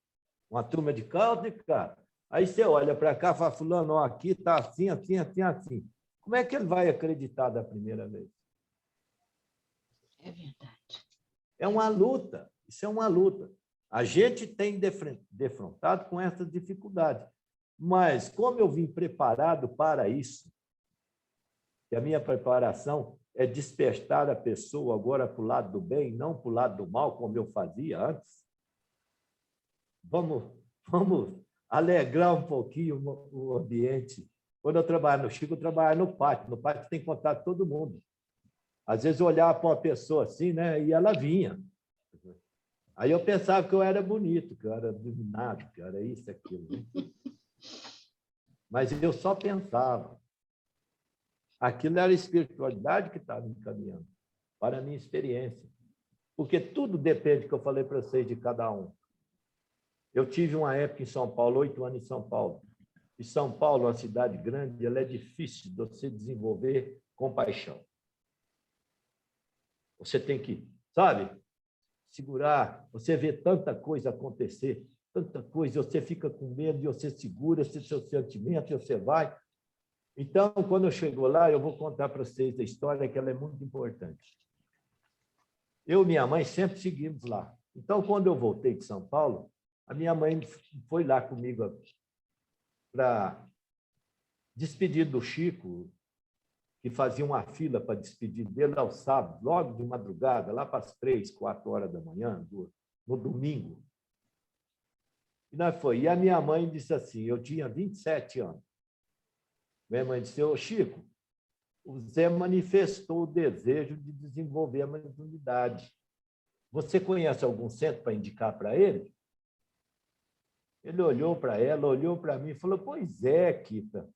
Uma turma de cá, outra de cá. Aí você olha para cá e fala, fulano, ó, aqui está assim, assim, assim, assim. Como é que ele vai acreditar da primeira vez? É verdade. É uma luta. Isso é uma luta. A gente tem defrontado com essa dificuldade. Mas, como eu vim preparado para isso, e a minha preparação é despertar a pessoa agora para o lado do bem, não para o lado do mal, como eu fazia antes. Vamos alegrar um pouquinho o ambiente. Quando eu trabalho no Chico, eu trabalho no pátio. No pátio tem contato com todo mundo. Às vezes eu olhava para uma pessoa assim, né, e ela vinha. Aí eu pensava que eu era bonito, que eu era dominado, que eu era isso, aquilo. Né? Mas eu só pensava. Aquilo era a espiritualidade que estava me encaminhando para a minha experiência. Porque tudo depende, que eu falei para vocês, de cada um. Eu tive uma época em São Paulo, 8 anos em São Paulo. E São Paulo, uma cidade grande, ela é difícil de você desenvolver compaixão. Você tem que, sabe, segurar. Você vê tanta coisa acontecer, tanta coisa, você fica com medo e você segura esse seu sentimento e você vai. Então, quando eu chego lá, eu vou contar para vocês a história, que ela é muito importante. Eu e minha mãe sempre seguimos lá. Então, quando eu voltei de São Paulo, a minha mãe foi lá comigo para despedir do Chico, que fazia uma fila para despedir dele aos sábados, logo de madrugada, lá para as 3, 4 horas da manhã, no domingo. E nós foi. E a minha mãe disse assim, eu tinha 27 anos. Minha mãe disse, ô Chico, o Zé manifestou o desejo de desenvolver a mediunidade. Você conhece algum centro para indicar para ele? Ele olhou para ela, olhou para mim e falou, pois é, Kita,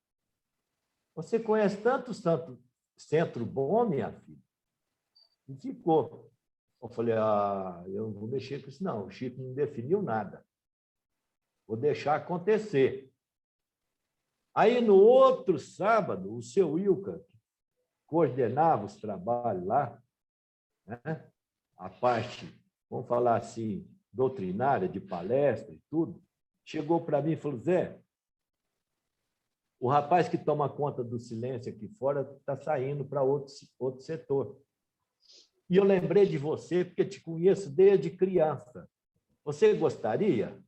você conhece tanto centro bom, minha filha? E ficou. Eu falei, eu não vou mexer com isso, não. O Chico não definiu nada. Vou deixar acontecer. Aí, no outro sábado, o seu Wilker, que coordenava os trabalhos lá, né? A parte, vamos falar assim, doutrinária, de palestra e tudo, chegou para mim e falou, Zé, o rapaz que toma conta do silêncio aqui fora está saindo para outro setor. E eu lembrei de você, porque te conheço desde criança. Você gostaria?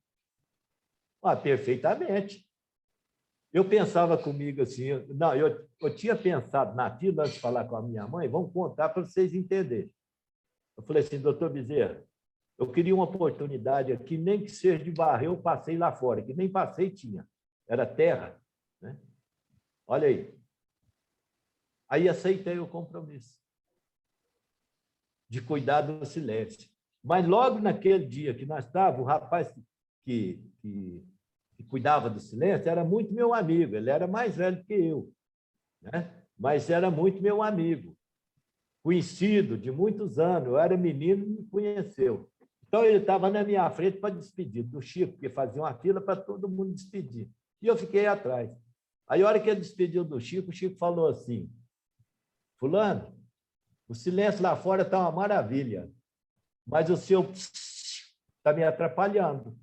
Perfeitamente. Eu pensava comigo assim, não, eu tinha pensado naquilo antes de falar com a minha mãe, vamos contar para vocês entenderem. Eu falei assim, doutor Bezerra, eu queria uma oportunidade aqui, nem que seja de varrer, eu passei lá fora, que nem passei tinha, era terra. Né? Olha aí. Aí aceitei o compromisso de cuidar do silêncio. Mas logo naquele dia que nós estávamos, o rapaz que cuidava do silêncio era muito meu amigo, ele era mais velho que eu, né? Mas era muito meu amigo, conhecido de muitos anos, eu era menino e me conheceu. Então, ele estava na minha frente para despedir do Chico, porque fazia uma fila para todo mundo despedir. E eu fiquei atrás. Aí, a hora que ele despediu do Chico, o Chico falou assim, fulano, o silêncio lá fora está uma maravilha, mas o seu está me atrapalhando.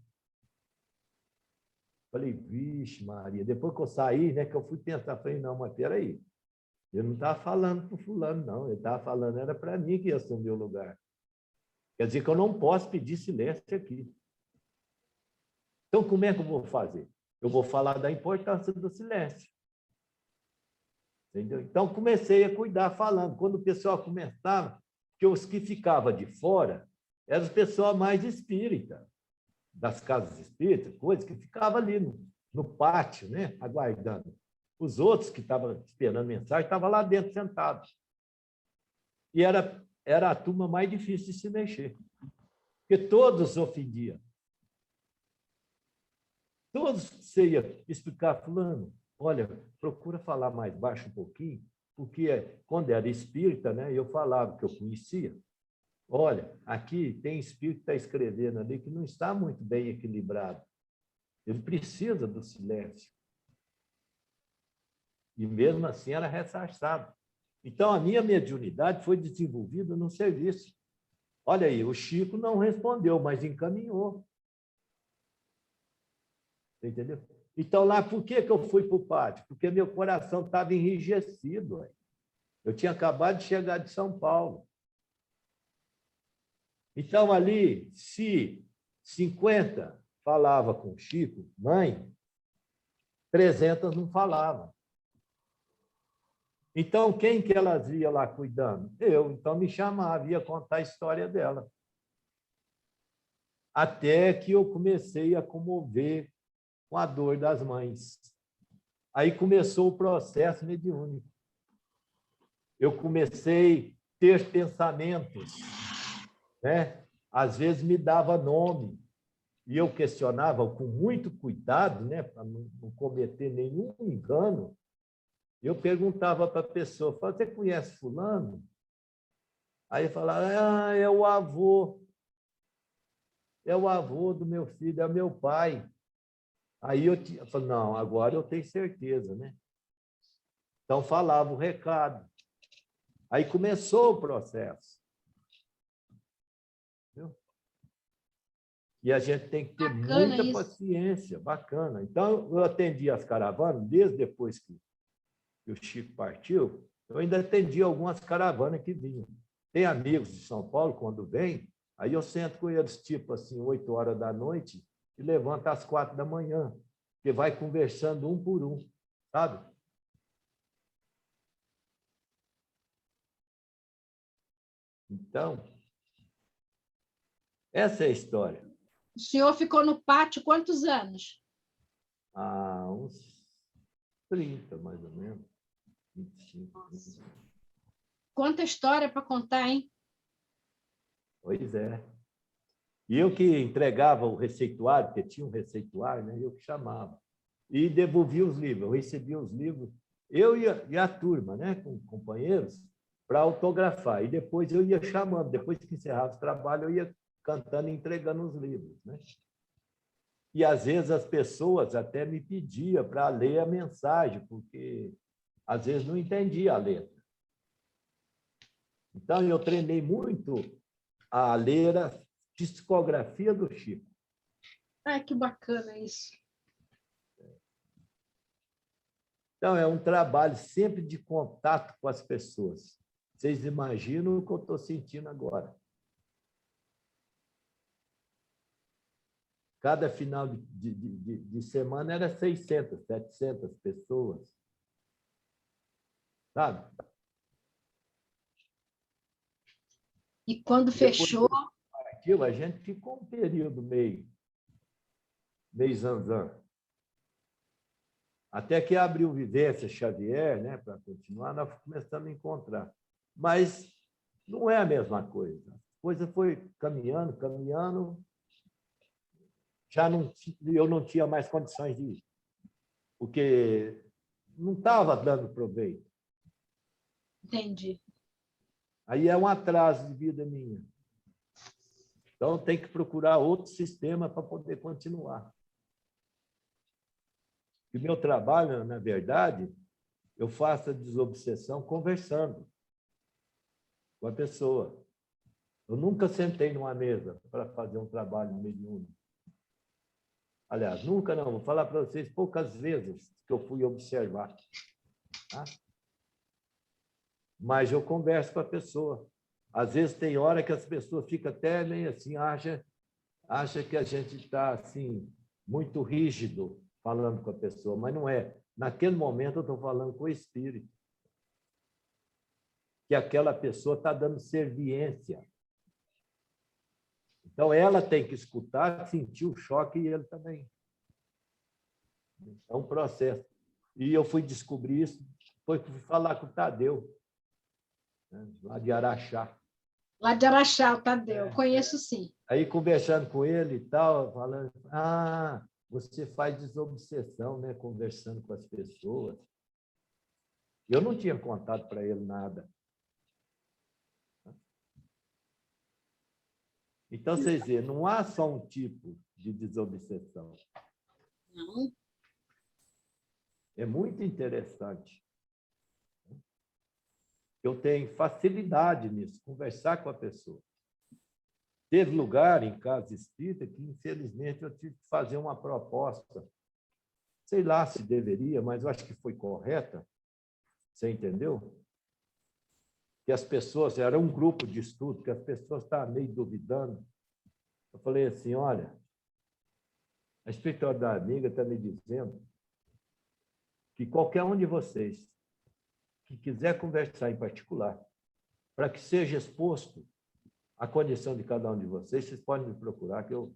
Falei, vixe, Maria. Depois que eu saí, né, que eu fui pensar, falei, não, mas peraí, ele não estava falando para o fulano, não, ele estava falando, era para mim que ia assumir o lugar. Quer dizer que eu não posso pedir silêncio aqui. Então, como é que eu vou fazer? eu vou falar da importância do silêncio. Entendeu? Então, comecei a cuidar falando. Quando o pessoal começava, que os que ficavam de fora eram as pessoas mais espíritas, das casas espíritas, coisas que ficavam ali no pátio, né, aguardando. Os outros que estavam esperando mensagem estavam lá dentro sentados. E era a turma mais difícil de se mexer, porque todos ofendiam. Todos você ia explicar, fulano, olha, procura falar mais baixo um pouquinho, porque quando era espírita, né, eu falava que eu conhecia. Olha, aqui tem espírito que está escrevendo ali que não está muito bem equilibrado. Ele precisa do silêncio. E mesmo assim era ressarçado. Então, a minha mediunidade foi desenvolvida no serviço. Olha aí, o Chico não respondeu, mas encaminhou. Entendeu? Então, lá, por que eu fui para o pátio? Porque meu coração estava enrijecido. Eu tinha acabado de chegar de São Paulo. Então, ali, se 50 falava com o Chico, mãe, 300 não falavam. Então, quem que elas iam lá cuidando? Eu. Então, me chamava, ia contar a história dela. Até que eu comecei a comover com a dor das mães. Aí começou o processo mediúnico. Eu comecei a ter pensamentos, né? Às vezes me dava nome, e eu questionava com muito cuidado, né, para não cometer nenhum engano. Eu perguntava para a pessoa, você conhece fulano? Aí falava, é o avô. É o avô do meu filho, é o meu pai. Aí eu falei, não, agora eu tenho certeza, né? Então falava o recado. Aí começou o processo. Viu? E a gente tem que ter muita paciência, bacana. Então, eu atendi as caravanas, desde depois que o Chico partiu, eu ainda atendi algumas caravanas que vinham. Tem amigos de São Paulo, quando vêm, aí eu sento com eles, tipo assim, 8 horas da noite, e levanto às 4 da manhã, porque vai conversando um por um, sabe? Então, essa é a história. O senhor ficou no pátio quantos anos? Uns 30, mais ou menos. 25. 25. Quanta história para contar, hein? Pois é. E eu que entregava o receituário, porque tinha um receituário, né? Eu que chamava. E devolvia os livros. Eu recebia os livros, eu e a turma, né? Com companheiros, para autografar. E depois eu ia chamando. Depois que encerrava o trabalho, eu ia cantando e entregando os livros, né? E, às vezes, as pessoas até me pediam para ler a mensagem, porque, às vezes, não entendia a letra. Então, eu treinei muito a ler a psicografia do Chico. Ai, que bacana isso. Então, é um trabalho sempre de contato com as pessoas. Vocês imaginam o que eu estou sentindo agora. Cada final de semana era 600, 700 pessoas. Sabe? E quando fechou... Partiu, a gente ficou um período meio zanzan. Até que abriu Vivência Xavier, né, para continuar, nós começamos a encontrar. Mas não é a mesma coisa. A coisa foi caminhando, eu não tinha mais condições de ir, porque não estava dando proveito. Entendi. Aí é um atraso de vida minha. Então, tem que procurar outro sistema para poder continuar. E o meu trabalho, na verdade, eu faço a desobsessão conversando com a pessoa. Eu nunca sentei numa mesa para fazer um trabalho mediúnico. Aliás, nunca não. Vou falar para vocês poucas vezes que eu fui observar. Tá? Mas eu converso com a pessoa. Às vezes tem hora que as pessoas ficam até meio assim, acha que a gente está assim, muito rígido. falando com a pessoa, mas não é. Naquele momento, eu estou falando com o espírito. Que aquela pessoa está dando serviência. Então, ela tem que escutar, sentir o choque e ele também. É um processo. E eu fui descobrir isso, foi que fui falar com o Tadeu, né, lá de Araxá. Lá de Araxá, o Tadeu, conheço sim. Aí, conversando com ele e tal, falando, você faz desobsessão, né, conversando com as pessoas. Eu não tinha contado para ele nada. Então, vocês veem, não há só um tipo de desobsessão. Não. É muito interessante. Eu tenho facilidade nisso, conversar com a pessoa. Teve lugar em casa espírita que, infelizmente, eu tive que fazer uma proposta. Sei lá se deveria, mas eu acho que foi correta. Você entendeu? Que as pessoas, era um grupo de estudo, que as pessoas estavam meio duvidando. Eu falei assim, olha, a espiritualidade amiga está me dizendo que qualquer um de vocês que quiser conversar em particular, para que seja exposto a condição de cada um de vocês, vocês podem me procurar que eu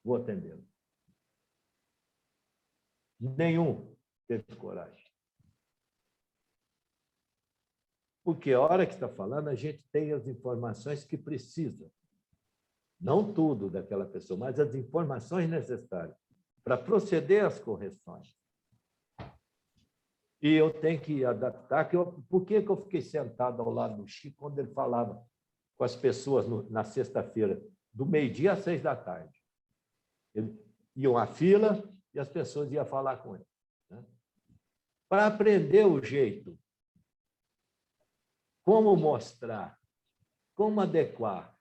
vou atendê-lo. Nenhum teve coragem. Porque a hora que está falando, a gente tem as informações que precisa. Não tudo daquela pessoa, mas as informações necessárias para proceder às correções. E eu tenho que adaptar. Por que eu fiquei sentado ao lado do Chico quando ele falava com as pessoas na sexta-feira, do meio-dia às 6h? Eles iam à fila e as pessoas iam falar com ele, né? Para aprender o jeito, como mostrar, como adequar,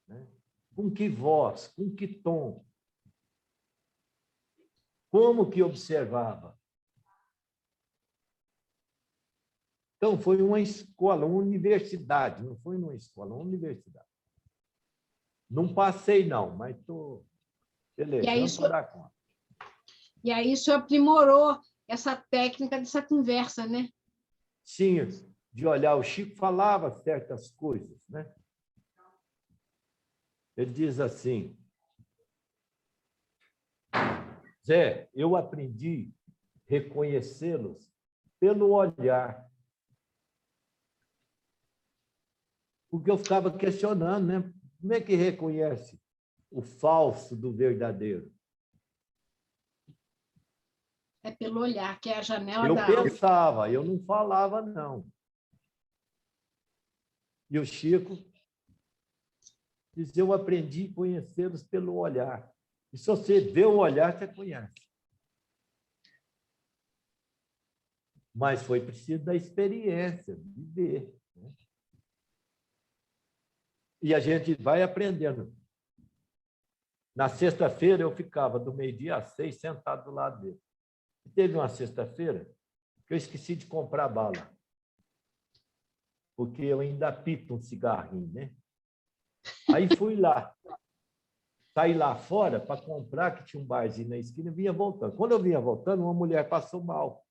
né? Com que voz, com que tom, como que observava. Então, foi uma escola, uma universidade, não foi uma escola, uma universidade. Não passei, não, mas estou pelejando para dar conta. E aí isso aprimorou essa técnica dessa conversa, né? Sim, de olhar. O Chico falava certas coisas, né? Ele diz assim, Zé, eu aprendi a reconhecê-los pelo olhar. Porque eu ficava questionando, né? Como é que reconhece o falso do verdadeiro? É pelo olhar, que é a janela Eu da alma. pensava, eu não falava, não. E o Chico diz, eu aprendi a conhecê-los pelo olhar. E se você vê o olhar, você conhece. Mas foi preciso da experiência, de ver, né? E a gente vai aprendendo. Na sexta-feira, eu ficava do meio-dia às 6 sentado do lado dele. E teve uma sexta-feira que eu esqueci de comprar bala, porque eu ainda pito um cigarrinho, né? Aí fui lá, saí lá fora para comprar, que tinha um barzinho na esquina, e vinha voltando. Quando eu vinha voltando, uma mulher passou mal.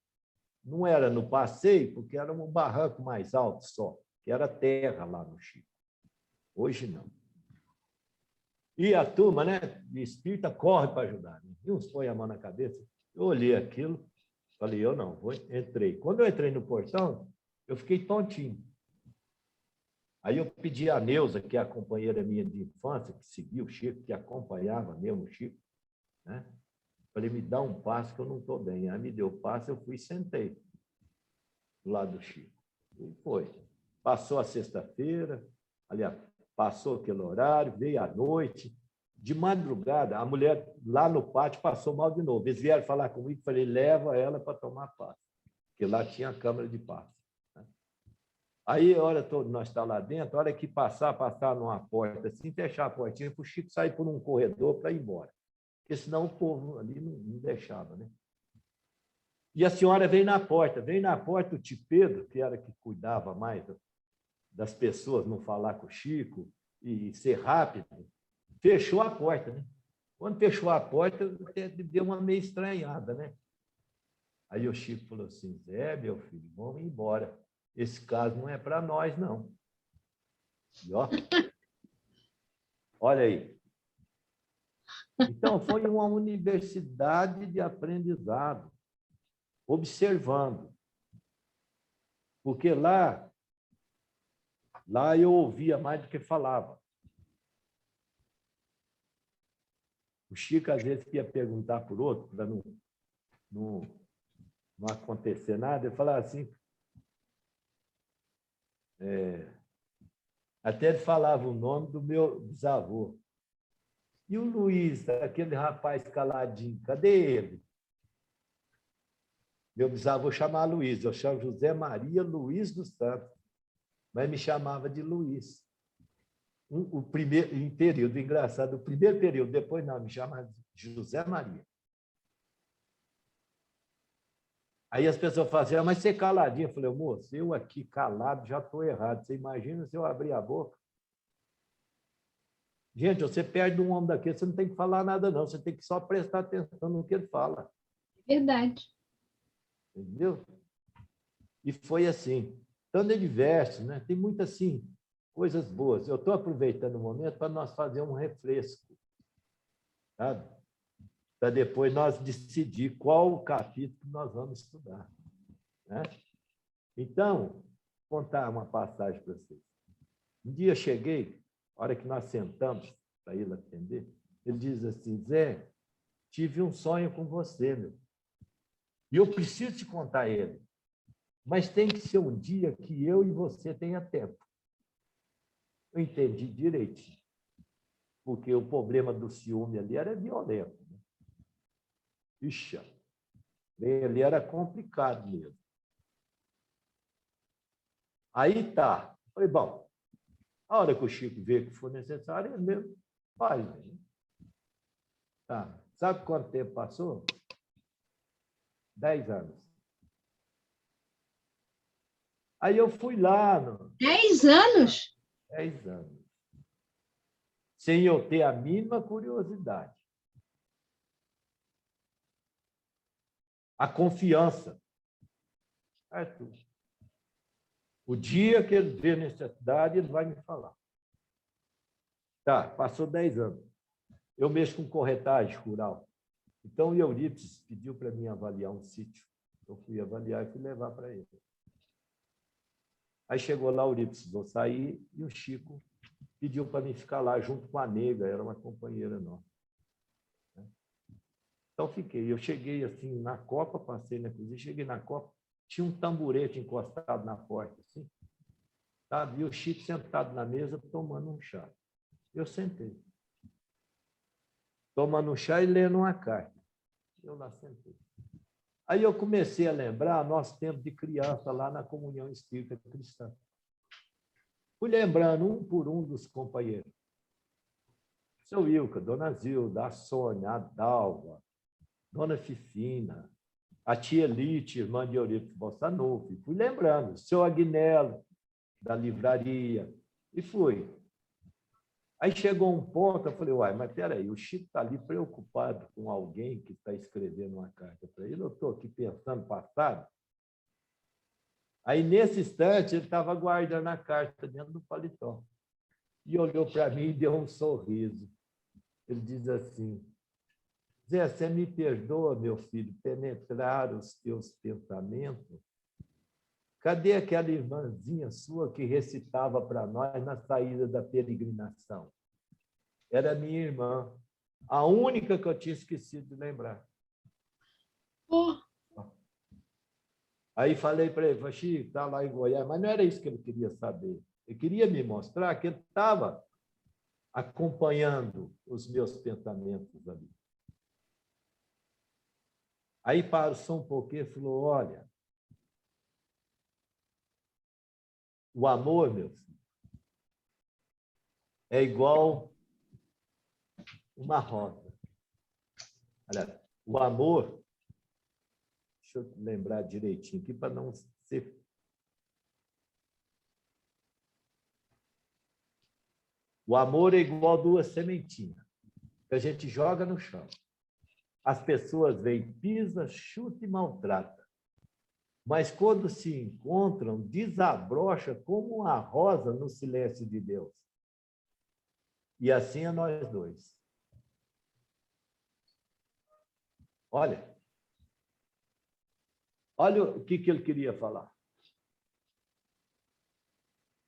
Não era no passeio, porque era um barranco mais alto só, que era terra lá no Chico. Hoje não. E a turma, né, de espírita, corre para ajudar. Né? E uns põem a mão na cabeça. Eu olhei aquilo, falei, eu não, entrei. Quando eu entrei no portão, eu fiquei tontinho. Aí eu pedi a Neuza, que é a companheira minha de infância, que seguia o Chico, que acompanhava mesmo o Chico, né? Falei, me dá um passo que eu não estou bem. Aí me deu o passo, eu fui e sentei do lado do Chico. E foi. Passou a sexta-feira, aliás, passou aquele horário, veio à noite. De madrugada, a mulher lá no pátio passou mal de novo. Eles vieram falar comigo, falei, leva ela para tomar passe, porque lá tinha a câmara de passe. Né? Aí, a hora toda nós estamos lá dentro, a hora que passar numa porta assim, fechar a portinha, para o Chico sair por um corredor para ir embora. Porque senão o povo ali não deixava, né? E a senhora veio na porta o tio Pedro, que era que cuidava mais das pessoas, não falar com o Chico e ser rápido, fechou a porta, né? Quando fechou a porta, eu até deu uma meio estranhada, né? Aí o Chico falou assim, Zé, meu filho, vamos embora. Esse caso não é para nós, não. E, ó, olha aí. Então, foi uma universidade de aprendizado, observando. Porque lá eu ouvia mais do que falava. O Chico, às vezes, ia perguntar por outro, para não acontecer nada, ele falava assim. Até ele falava o nome do meu bisavô. E o Luiz, aquele rapaz caladinho, cadê ele? Meu bisavô chamava Luiz, eu chamo José Maria Luiz dos Santos, mas me chamava de Luiz. O primeiro, em período, engraçado, o primeiro período, depois não, me chamava de José Maria. Aí as pessoas faziam, mas você caladinho. Eu falei, moço, eu aqui calado já estou errado. Você imagina se eu abrir a boca? Gente, você perde um homem daquele, você não tem que falar nada, não. Você tem que só prestar atenção no que ele fala. Verdade. Entendeu? E foi assim. Então, é diverso, né? Tem muitas, assim, coisas boas. Eu estou aproveitando o momento para nós fazer um refresco, sabe? Para depois nós decidir qual o capítulo que nós vamos estudar, né? Então, vou contar uma passagem para vocês. Um dia cheguei, a hora que nós sentamos para ele atender, ele diz assim, Zé, tive um sonho com você, meu. E eu preciso te contar ele. Mas tem que ser um dia que eu e você tenha tempo. Eu entendi direitinho. Porque o problema do ciúme ali era violento. Né? Ixi, ali era complicado mesmo. Aí tá. Falei, bom, a hora que o Chico vê que for necessário, ele mesmo faz. Né? Tá. Sabe quanto tempo passou? 10 anos. Aí eu fui lá. 10 anos? 10 anos. Sem eu ter a mínima curiosidade. A confiança. Arthur. O dia que ele vê necessidade, ele vai me falar. Tá, passou 10 anos. Eu mexo com corretagem rural. Então, o Eurípides pediu para mim avaliar um sítio. Eu fui avaliar e fui levar para ele. Aí chegou lá o Eurípides, vou sair, e o Chico pediu para mim ficar lá junto com a nega, era uma companheira nossa. Então, fiquei. Eu cheguei assim na copa, passei na cozinha, cheguei na copa, tinha um tamborete encostado na porta, assim, sabe? E o Chico sentado na mesa, tomando um chá. Eu sentei. Tomando um chá e lendo uma carta. Eu lá sentei. Aí eu comecei a lembrar nosso tempo de criança lá na Comunhão Espírita Cristã. Fui lembrando um por um dos companheiros. Seu Ilka, Dona Zilda, a Sônia, a Dalva, Dona Fifina, a tia Elite, irmã de Eurípides Bossanuffi. Fui lembrando. Seu Agnello, da livraria. E fui. Aí chegou um ponto, eu falei, uai, mas peraí, o Chico está ali preocupado com alguém que está escrevendo uma carta para ele, eu estou aqui pensando passado. Aí, nesse instante, ele estava guardando a carta dentro do paletó. E olhou para mim e deu um sorriso. Ele diz assim, Zé, você me perdoa, meu filho, penetrar os teus pensamentos? Cadê aquela irmãzinha sua que recitava para nós na saída da peregrinação? Era minha irmã, a única que eu tinha esquecido de lembrar. Oh. Aí falei para ele, Chico, está lá em Goiás, mas não era isso que ele queria saber. Ele queria me mostrar que ele estava acompanhando os meus pensamentos ali. Aí passou um pouquinho e falou, olha, o amor, meu filho, é igual uma rosa. Olha, o amor, deixa eu lembrar direitinho aqui para não ser... O amor é igual duas sementinhas. que a gente joga no chão. As pessoas vêm, pisa, chuta e maltrata. Mas quando se encontram, desabrocha como uma rosa no silêncio de Deus. E assim é nós dois. Olha o que ele queria falar.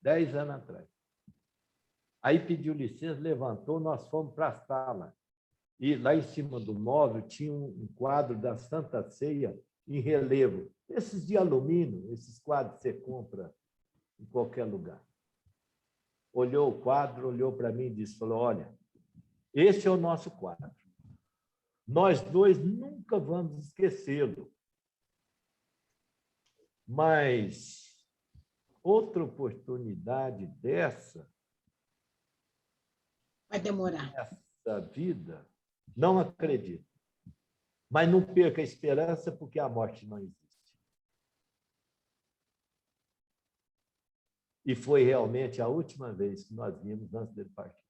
10 anos atrás. Aí pediu licença, levantou, nós fomos para a sala. E lá em cima do móvel tinha um quadro da Santa Ceia em relevo. Esses de alumínio, esses quadros que você compra em qualquer lugar. Olhou o quadro, olhou para mim e disse, falou, olha, esse é o nosso quadro. Nós dois nunca vamos esquecê-lo. Mas outra oportunidade dessa... Vai demorar. Essa vida, não acredito. Mas não perca a esperança, porque a morte não existe. E foi realmente a última vez que nós vimos antes dele partir.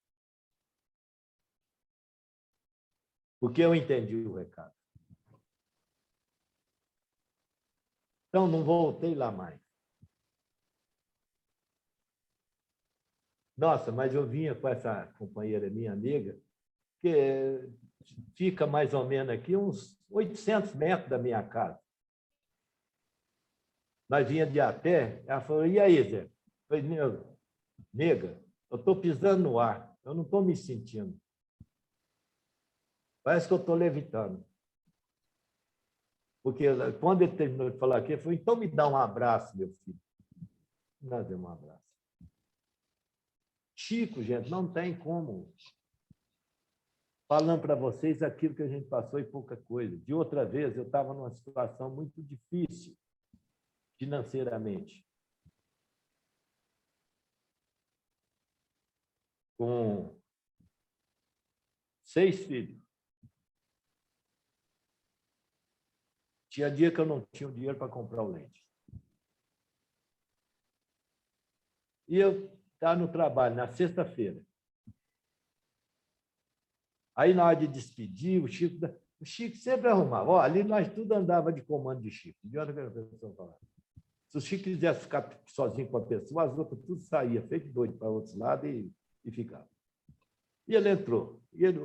Porque eu entendi o recado. Então, não voltei lá mais. Nossa, mas eu vinha com essa companheira minha amiga, que fica mais ou menos aqui uns 800 metros da minha casa. Nós vinha de a pé, ela falou, e aí, Zé? Eu falei, nega, eu estou pisando no ar, eu não estou me sentindo. Parece que eu estou levitando. Porque quando ele terminou de falar aqui, ele falou, então me dá um abraço, meu filho. Nós demos um abraço. Chico, gente, não tem como. Falando para vocês aquilo que a gente passou e pouca coisa. De outra vez, eu estava numa situação muito difícil, financeiramente. Com 6 filhos. Tinha dia que eu não tinha o dinheiro para comprar o leite. E eu estava no trabalho, na sexta-feira. Aí, na hora de despedir, o Chico sempre arrumava. Ó, ali nós tudo andava de comando de Chico. De onde a pessoa falava? Se o Chico quisesse ficar sozinho com a pessoa, as outras tudo saía, feito doido para outros lados e ficava. E ele entrou. E ele,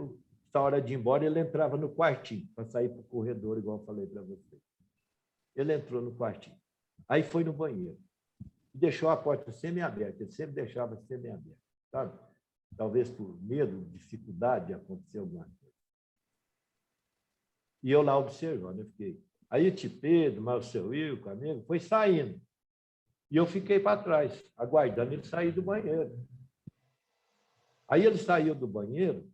na hora de ir embora, ele entrava no quartinho, para sair para o corredor, igual eu falei para você. Ele entrou no quartinho. Aí foi no banheiro. E deixou a porta semi-aberta. Ele sempre deixava semi-aberta, sabe? Talvez por medo, dificuldade de acontecer alguma coisa. E eu lá observando, eu fiquei. Aí o tio Pedro, mas o seu Wilco, amigo, foi saindo. E eu fiquei para trás, aguardando ele sair do banheiro. Aí ele saiu do banheiro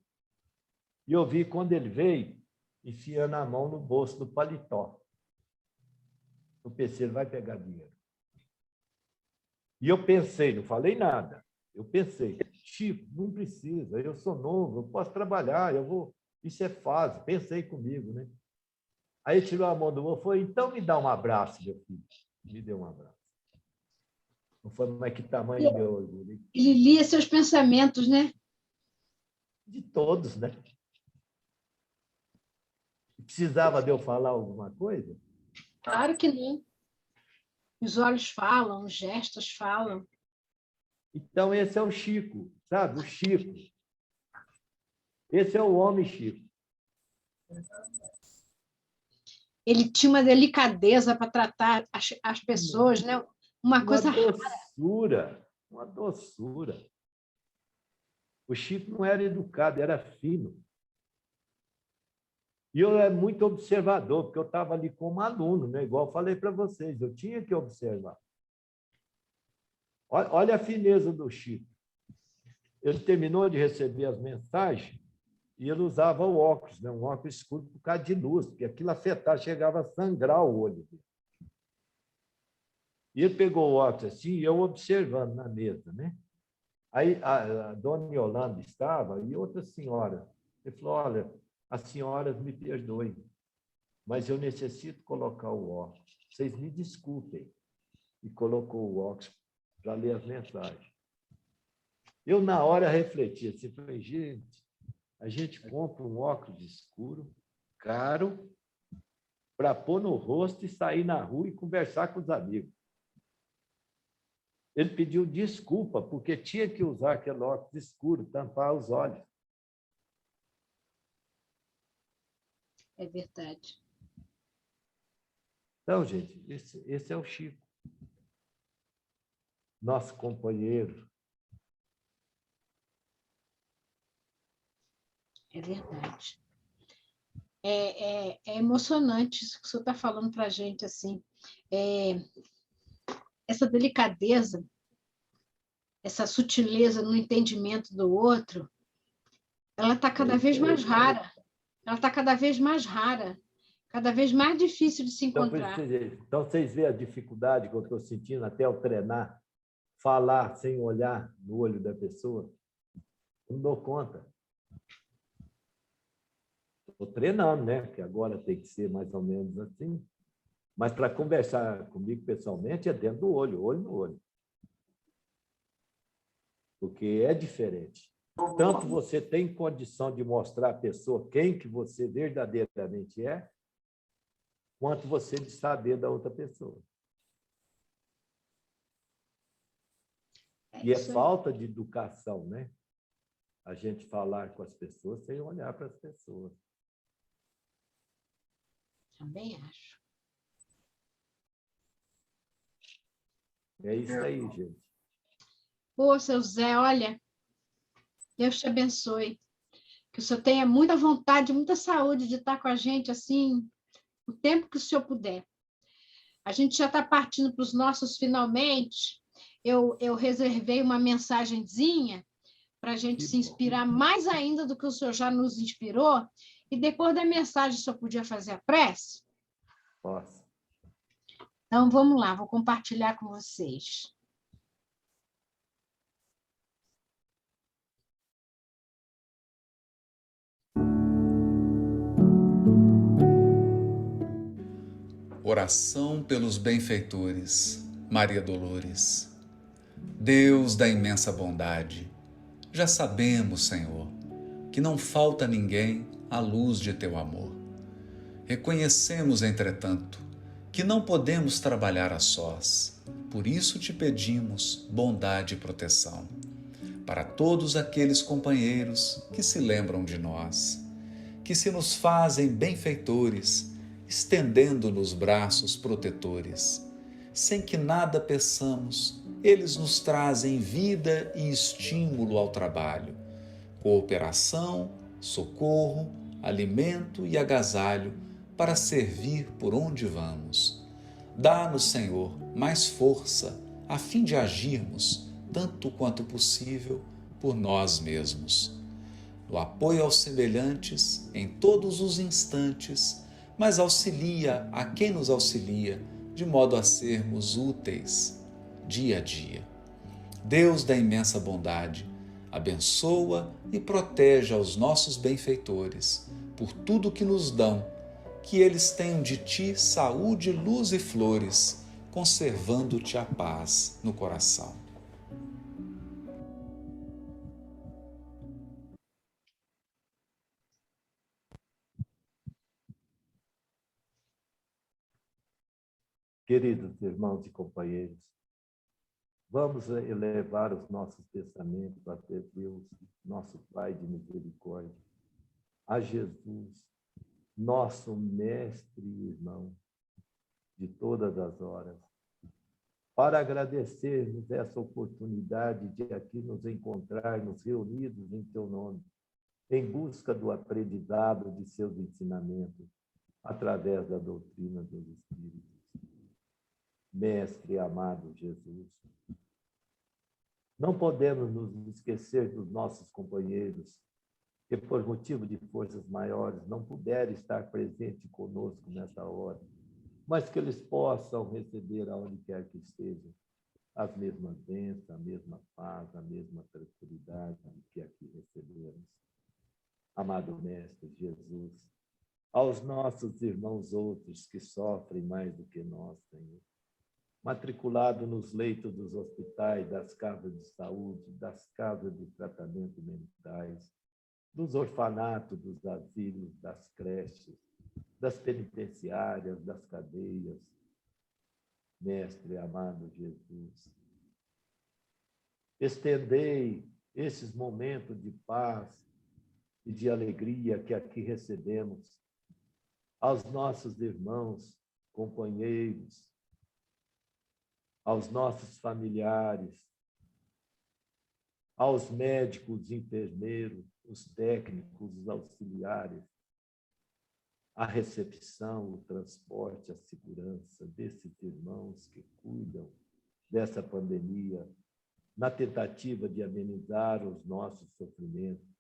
e eu vi quando ele veio, enfiando a mão no bolso do paletó. Eu pensei, ele vai pegar dinheiro. E eu pensei, não falei nada. Eu pensei, Chico, não precisa, eu sou novo, eu posso trabalhar, eu vou. Isso é fácil. Pensei comigo, né? Aí ele tirou a mão do bolso e falou, então me dá um abraço, meu filho. Me deu um abraço. Não foi, mas que tamanho meu orgulho. Ele lia seus pensamentos, né? De todos, né? Precisava de eu falar alguma coisa? Claro que não. Os olhos falam, os gestos falam. Então, esse é o Chico, sabe? O Chico. Esse é o homem Chico. Ele tinha uma delicadeza para tratar as pessoas, né? Uma coisa doçura, uma doçura. O Chico não era educado, era fino. E eu era muito observador, porque eu estava ali como aluno, né? Igual eu falei para vocês, eu tinha que observar. Olha a fineza do Chico. Ele terminou de receber as mensagens e ele usava o óculos, né? Um óculos escuro por causa de luz, porque aquilo afetava, chegava a sangrar o olho dele. E ele pegou o óculos assim, e eu observando na mesa, né? Aí a dona Yolanda estava e outra senhora. Ele falou, olha, as senhoras me perdoem, mas eu necessito colocar o óculos. Vocês me desculpem. E colocou o óculos para ler as mensagens. Eu, na hora, refleti assim, falei, gente, A gente compra um óculos escuro, caro, para pôr no rosto e sair na rua e conversar com os amigos. Ele pediu desculpa, porque tinha que usar aquele óculos escuro, tampar os olhos. É verdade. Então, gente, esse é o Chico. Nosso companheiro. É verdade. É emocionante isso que o senhor está falando para a gente, assim. Essa delicadeza, essa sutileza no entendimento do outro, ela está cada vez mais rara. Ela está cada vez mais rara, cada vez mais difícil de se encontrar. Então, vocês veem a dificuldade que eu estou sentindo até ao treinar, falar sem olhar no olho da pessoa. Não dou conta. Estou treinando, né? Porque agora tem que ser mais ou menos assim. Mas para conversar comigo pessoalmente é dentro do olho no olho. Porque é diferente. Tanto você tem condição de mostrar à pessoa quem que você verdadeiramente é, quanto você de saber da outra pessoa. E é falta de educação, né? A gente falar com as pessoas sem olhar para as pessoas. Também acho. É isso aí, gente. Pô, seu Zé, olha, Deus te abençoe. Que o senhor tenha muita vontade, muita saúde de estar com a gente, assim, o tempo que o senhor puder. A gente já está partindo para os nossos finalmente. Eu reservei uma mensagenzinha para a gente se inspirar mais ainda do que o senhor já nos inspirou. E depois da mensagem, o senhor podia fazer a prece? Posso. Então, vamos lá, vou compartilhar com vocês. Oração pelos benfeitores, Maria Dolores. Deus da imensa bondade, já sabemos, Senhor, que não falta ninguém à luz de teu amor. Reconhecemos, entretanto, que não podemos trabalhar a sós. Por isso te pedimos bondade e proteção para todos aqueles companheiros que se lembram de nós, que se nos fazem benfeitores, estendendo-nos braços protetores. Sem que nada peçamos, eles nos trazem vida e estímulo ao trabalho, cooperação, socorro, alimento e agasalho para servir por onde vamos. Dá-nos, Senhor, mais força a fim de agirmos, tanto quanto possível, por nós mesmos. No apoio aos semelhantes, em todos os instantes, mas auxilia a quem nos auxilia, de modo a sermos úteis dia a dia. Deus da imensa bondade, abençoa e protege aos nossos benfeitores por tudo que nos dão, que eles tenham de ti saúde, luz e flores, conservando-te a paz no coração. Queridos irmãos e companheiros, vamos elevar os nossos pensamentos até Deus, nosso Pai de misericórdia, a Jesus, nosso mestre e irmão de todas as horas, para agradecermos essa oportunidade de aqui nos encontrarmos reunidos em teu nome, em busca do aprendizado de seus ensinamentos, através da doutrina dos Espíritos. Mestre amado Jesus, não podemos nos esquecer dos nossos companheiros que, por motivo de forças maiores, não puderem estar presentes conosco nessa hora, mas que eles possam receber, aonde quer que estejam, as mesmas bênçãos, a mesma paz, a mesma tranquilidade que aqui recebemos. Amado Mestre Jesus, aos nossos irmãos outros que sofrem mais do que nós, Senhor, matriculado nos leitos dos hospitais, das casas de saúde, das casas de tratamento mentais, dos orfanatos, dos asilos, das creches, das penitenciárias, das cadeias. Mestre amado Jesus, estendei esses momentos de paz e de alegria que aqui recebemos aos nossos irmãos, companheiros, aos nossos familiares, aos médicos, enfermeiros, os técnicos, os auxiliares, a recepção, o transporte, a segurança desses irmãos que cuidam dessa pandemia, na tentativa de amenizar os nossos sofrimentos,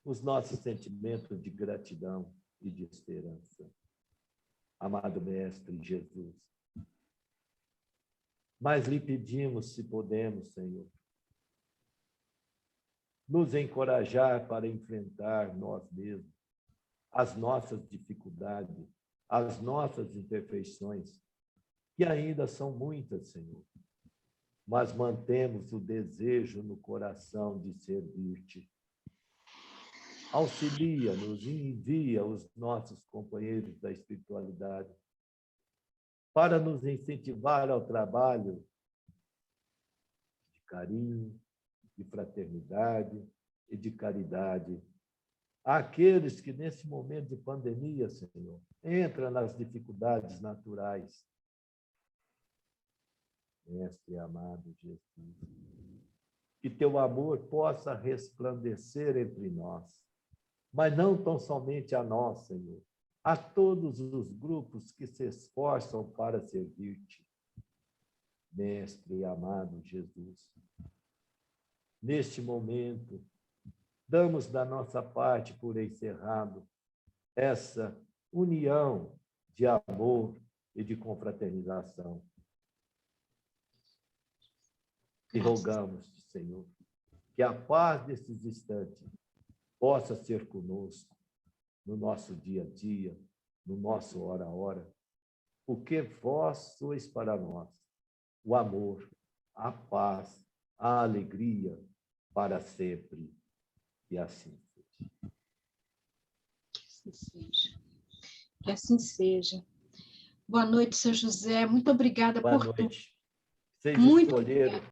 os nossos sentimentos de gratidão e de esperança. Amado Mestre Jesus, mas lhe pedimos, se podemos, Senhor, nos encorajar para enfrentar nós mesmos, as nossas dificuldades, as nossas imperfeições, que ainda são muitas, Senhor, mas mantemos o desejo no coração de servir-te. Auxilia-nos e envia os nossos companheiros da espiritualidade para nos incentivar ao trabalho de carinho, de fraternidade e de caridade. Aqueles que, nesse momento de pandemia, Senhor, entram nas dificuldades naturais. Mestre amado Jesus, que teu amor possa resplandecer entre nós, mas não tão somente a nós, Senhor, a todos os grupos que se esforçam para servir-te. Mestre amado Jesus, neste momento, damos da nossa parte por encerrado essa união de amor e de confraternização. E rogamos-te, Senhor, que a paz desses instantes possa ser conosco no nosso dia a dia, no nosso hora a hora, porque vós sois para nós o amor, a paz, a alegria para sempre. E assim seja. Que assim seja. Que assim seja. Boa noite, seu José. Muito obrigada Boa por tudo. noite. Vocês Muito escolheram obrigada.